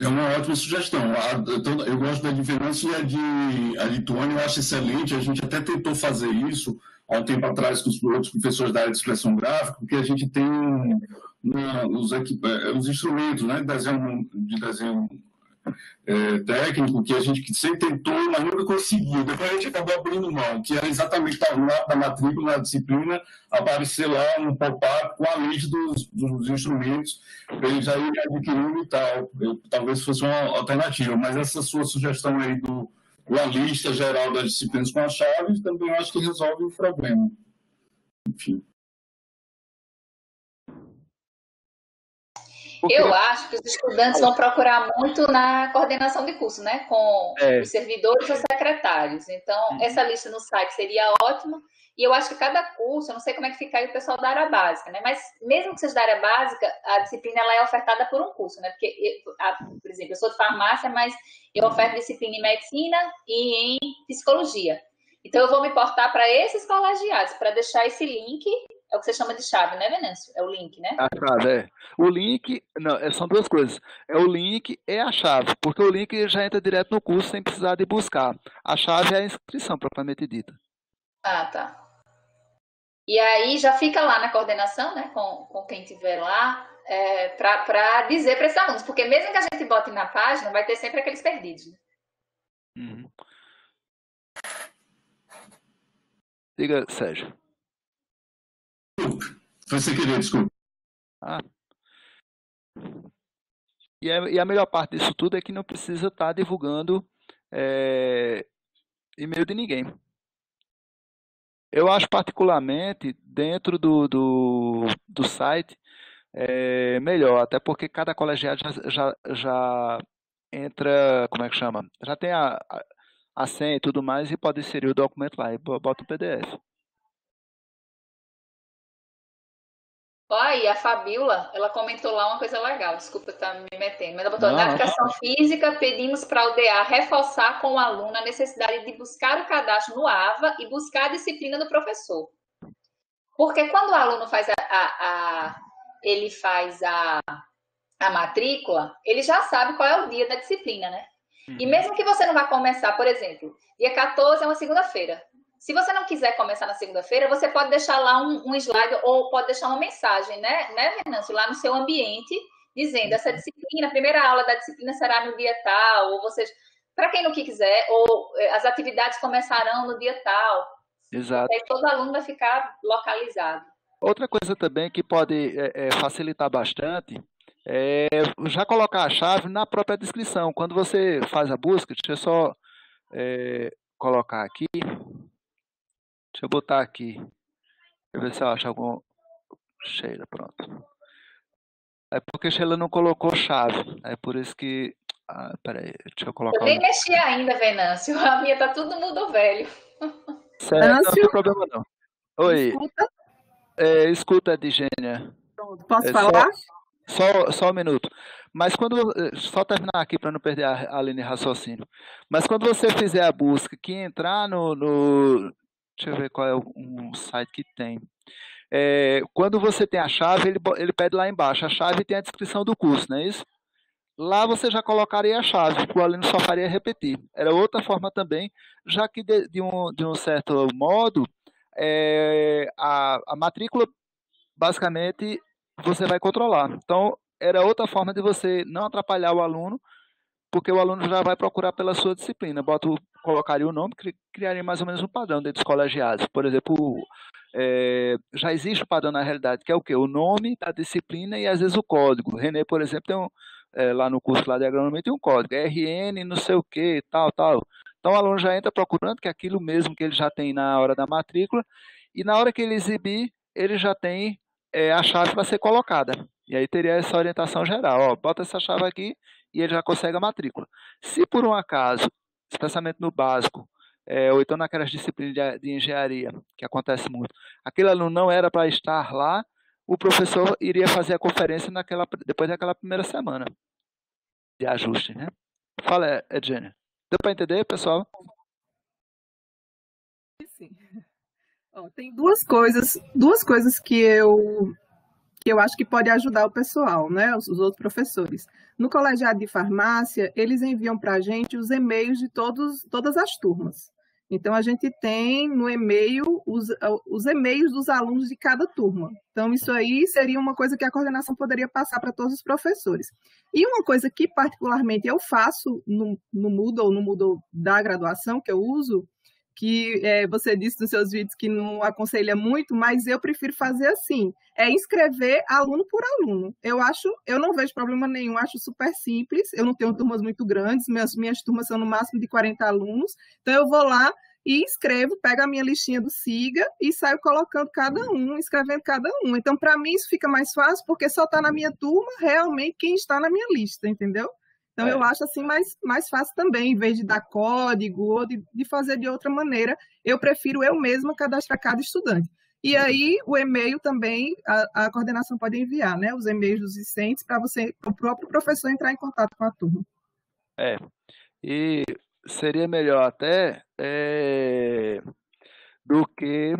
É uma ótima sugestão. Eu gosto da de Venâncio e a de Tuane eu acho excelente. A gente até tentou fazer isso há um tempo atrás com os outros professores da área de expressão gráfica, porque a gente tem os instrumentos, né, de desenho técnico que a gente sempre tentou, mas nunca conseguiu. Depois a gente acabou abrindo mão, que era exatamente na matrícula, na disciplina, aparecer lá um pop-up com a lista dos instrumentos, para eles já irem adquirindo e tal. Talvez fosse uma alternativa, mas essa sua sugestão aí uma lista geral das disciplinas com as chaves, também eu acho que resolve o problema. Enfim. Eu acho que os estudantes vão procurar muito na coordenação de curso, né? Com os servidores ou secretários. Então, essa lista no site seria ótima. E eu acho que cada curso, eu não sei como é que fica aí o pessoal da área básica, né? Mas mesmo que seja da área básica, a disciplina ela é ofertada por um curso, né? Porque, por exemplo, eu sou de farmácia, mas eu oferto disciplina em medicina e em psicologia. Então, eu vou me portar para esses colegiados, para deixar esse link. É o que você chama de chave, né, Venâncio? É o link, né? A chave, é. O link, não, são duas coisas. É o link e a chave, porque o link já entra direto no curso sem precisar de buscar. A chave é a inscrição, propriamente dita. Ah, tá. E aí já fica lá na coordenação, né, com quem estiver lá, para dizer para esses alunos, porque mesmo que a gente bote na página, vai ter sempre aqueles perdidos. Né? Uhum. Diga, Sérgio. Foi sem querer, desculpa. E a melhor parte disso tudo é que não precisa estar divulgando e-mail de ninguém. Eu acho particularmente, dentro do site, melhor, até porque cada colegiado já entra, como é que chama? Já tem a senha e tudo mais e pode inserir o documento lá e bota o PDF. Aí a Fabiola, ela comentou lá uma coisa legal, desculpa estar me metendo, mas ela botou, na educação física, pedimos para a UDA reforçar com o aluno a necessidade de buscar o cadastro no AVA e buscar a disciplina do professor. Porque quando o aluno faz ele faz a matrícula, ele já sabe qual é o dia da disciplina, né? E mesmo que você não vá começar, por exemplo, dia 14 é uma segunda-feira. Se você não quiser começar na segunda-feira, você pode deixar lá um slide ou pode deixar uma mensagem, né, Venâncio, lá no seu ambiente, dizendo essa disciplina, a primeira aula da disciplina será no dia tal, ou você, para quem não quiser, ou as atividades começarão no dia tal. Exato. Aí todo aluno vai ficar localizado. Outra coisa também que pode facilitar bastante é já colocar a chave na própria descrição. Quando você faz a busca, deixa eu só colocar aqui. Deixa eu botar aqui. Deixa eu ver se eu acho algum. Sheila, pronto. É porque Sheila não colocou chave. É por isso que. Peraí, deixa eu colocar. Eu nem mexi ainda, Venâncio. A minha tá tudo mudo velho. Certo, não tem problema não. Oi. Escuta? Escuta, Digênia. Pronto, posso falar? Só um minuto. Mas só terminar aqui para não perder a linha de raciocínio. Mas quando você fizer a busca, que entrar no deixa eu ver qual é um site que tem. Quando você tem a chave, ele pede lá embaixo. A chave tem a descrição do curso, não é isso? Lá você já colocaria a chave, o aluno só faria repetir. Era outra forma também, já que de um certo modo, a matrícula, basicamente, você vai controlar. Então, era outra forma de você não atrapalhar o aluno, porque o aluno já vai procurar pela sua disciplina. Colocaria o nome, criaria mais ou menos um padrão dentro dos colegiados. Por exemplo, já existe o padrão na realidade, que é o quê? O nome da disciplina e às vezes o código. René, por exemplo, tem lá no curso lá de agronomia tem um código, RN não sei o quê, tal. Então o aluno já entra procurando, que é aquilo mesmo que ele já tem na hora da matrícula, e na hora que ele exibir, ele já tem a chave para ser colocada. E aí teria essa orientação geral. Bota essa chave aqui e ele já consegue a matrícula. Se por um acaso, especialmente no básico, ou então naquelas disciplinas de engenharia, que acontece muito, aquele aluno não era para estar lá, o professor iria fazer a conferência depois daquela primeira semana de ajuste, né? Fala, Edgênia. Deu para entender, pessoal? Sim. Ó, tem duas coisas que eu acho que pode ajudar o pessoal, né, os outros professores. No colegiado de farmácia, eles enviam para a gente os e-mails de todas as turmas. Então, a gente tem no e-mail os e-mails dos alunos de cada turma. Então, isso aí seria uma coisa que a coordenação poderia passar para todos os professores. E uma coisa que, particularmente, eu faço no Moodle da graduação, que eu uso, que você disse nos seus vídeos que não aconselha muito, mas eu prefiro fazer assim, inscrever aluno por aluno. Eu não vejo problema nenhum, acho super simples, eu não tenho turmas muito grandes, minhas turmas são no máximo de 40 alunos, então eu vou lá e inscrevo, pego a minha listinha do SIGA e saio colocando cada um, escrevendo cada um. Então, para mim, isso fica mais fácil, porque só está na minha turma realmente quem está na minha lista, entendeu? Então, eu acho assim mais fácil também, em vez de dar código ou de fazer de outra maneira, eu prefiro eu mesma cadastrar cada estudante. E aí, o e-mail também, a coordenação pode enviar, né? Os e-mails dos discentes para o próprio professor entrar em contato com a turma. E seria melhor até do que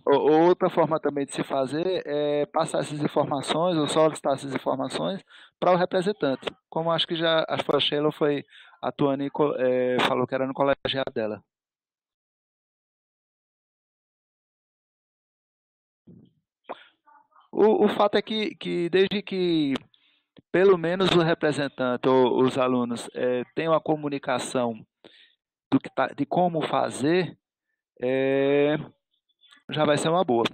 outra forma também de se fazer é passar essas informações ou solicitar essas informações para o representante. Como acho que a Sheila foi atuando falou que era no colegiado dela. O fato é que desde que pelo menos o representante ou os alunos tenham a comunicação de como fazer, já vai ser uma boa.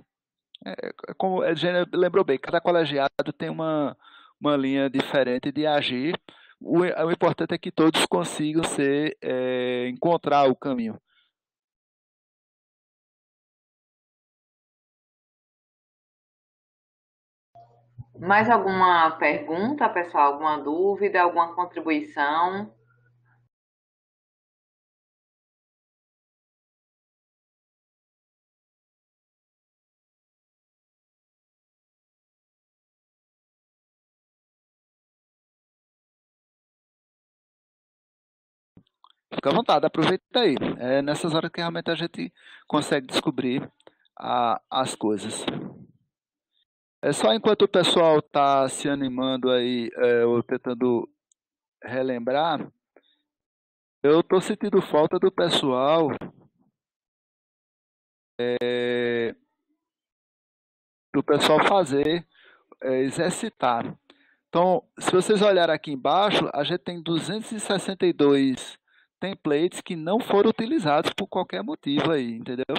Como a Gênia lembrou bem, cada colegiado tem uma linha diferente de agir. O importante é que todos consigam encontrar o caminho. Mais alguma pergunta, pessoal? Alguma dúvida, alguma contribuição? Fica à vontade, aproveita aí. É nessas horas que realmente a gente consegue descobrir as coisas. É só enquanto o pessoal está se animando aí, ou tentando relembrar, eu estou sentindo falta do pessoal fazer, exercitar. Então, se vocês olharem aqui embaixo, a gente tem 262 templates que não foram utilizados por qualquer motivo aí, entendeu?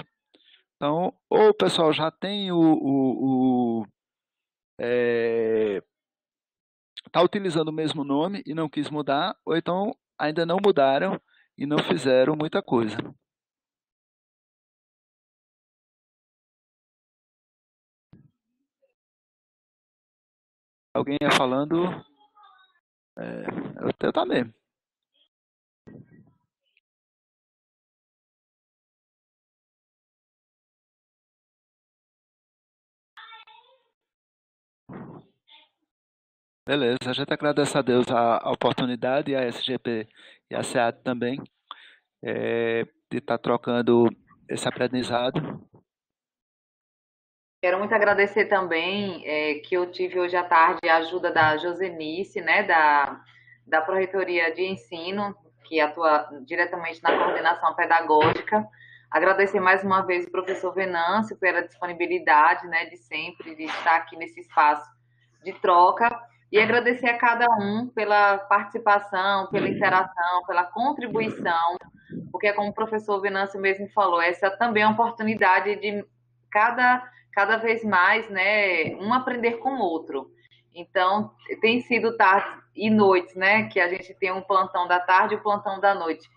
Então, ou o pessoal já tem está utilizando o mesmo nome e não quis mudar, ou então ainda não mudaram e não fizeram muita coisa. Alguém ia falando? Eu também. Beleza, a gente agradece a Deus a oportunidade, e a SGP e a SEAD também, de estar trocando esse aprendizado. Quero muito agradecer também que eu tive hoje à tarde a ajuda da Josenice, né, da Pró-Reitoria de Ensino, que atua diretamente na coordenação pedagógica. Agradecer mais uma vez o professor Venâncio pela disponibilidade, né, de sempre de estar aqui nesse espaço de troca, e agradecer a cada um pela participação, pela interação, pela contribuição, porque como o professor Venâncio mesmo falou, essa também é uma oportunidade de cada vez mais, né, um aprender com o outro. Então, tem sido tardes e noites, né, que a gente tem um plantão da tarde e um plantão da noite.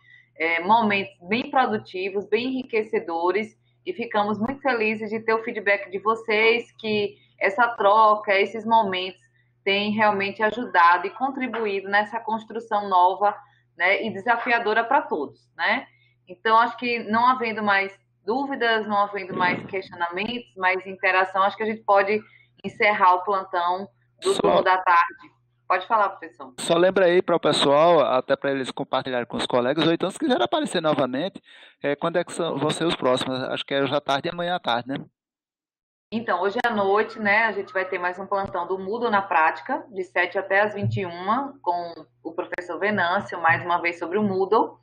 Momentos bem produtivos, bem enriquecedores, e ficamos muito felizes de ter o feedback de vocês, que essa troca, esses momentos têm realmente ajudado e contribuído nessa construção nova, né, e desafiadora para todos, né? Então, acho que não havendo mais dúvidas, não havendo mais questionamentos, mais interação, acho que a gente pode encerrar o plantão do turno da tarde. Pode falar, professor. Só lembra aí para o pessoal, até para eles compartilharem com os colegas, ou então se quiser aparecer novamente, quando é que vão ser os próximos? Acho que é hoje à tarde e amanhã à tarde, né? Então, hoje à noite, né, a gente vai ter mais um plantão do Moodle na Prática, de 7 até as 21, com o professor Venâncio, mais uma vez sobre o Moodle.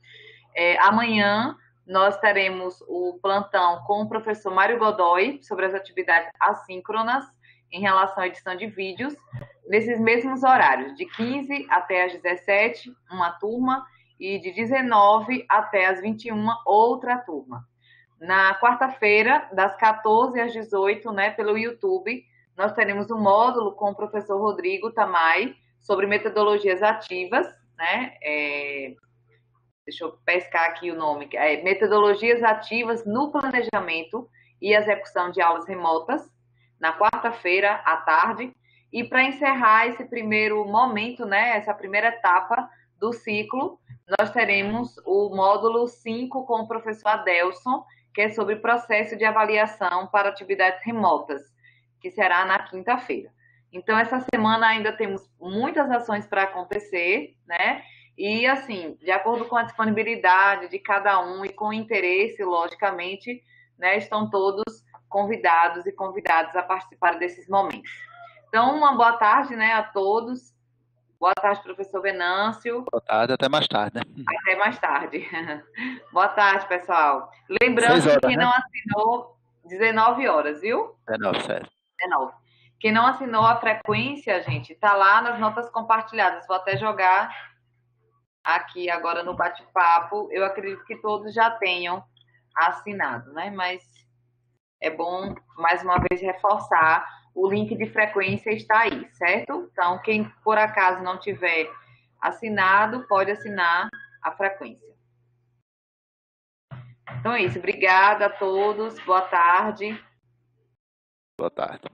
Amanhã nós teremos o plantão com o professor Mário Godoy sobre as atividades assíncronas em relação à edição de vídeos, nesses mesmos horários, de 15 até as 17, uma turma, e de 19 até as 21, outra turma. Na quarta-feira, das 14 às 18, né, pelo YouTube, nós teremos um módulo com o professor Rodrigo Tamay sobre metodologias ativas, né? Deixa eu pescar aqui o nome. Metodologias ativas no planejamento e execução de aulas remotas, na quarta-feira à tarde. E para encerrar esse primeiro momento, né, essa primeira etapa do ciclo, nós teremos o módulo 5 com o professor Adelson, que é sobre processo de avaliação para atividades remotas, que será na quinta-feira. Então, essa semana ainda temos muitas ações para acontecer, né? E, assim, de acordo com a disponibilidade de cada um e com o interesse, logicamente, né, estão todos convidados e convidadas a participar desses momentos. Então, uma boa tarde, né, a todos. Boa tarde, professor Venâncio. Boa tarde, até mais tarde, né? Até mais tarde. Boa tarde, pessoal. Lembrando que quem não assinou, 19 horas, viu? 19, sério. 19. Quem não assinou a frequência, gente, tá lá nas notas compartilhadas. Vou até jogar aqui agora no bate-papo. Eu acredito que todos já tenham assinado, né? Mas é bom, mais uma vez, reforçar. O link de frequência está aí, certo? Então, quem por acaso não tiver assinado, pode assinar a frequência. Então é isso. Obrigada a todos. Boa tarde. Boa tarde.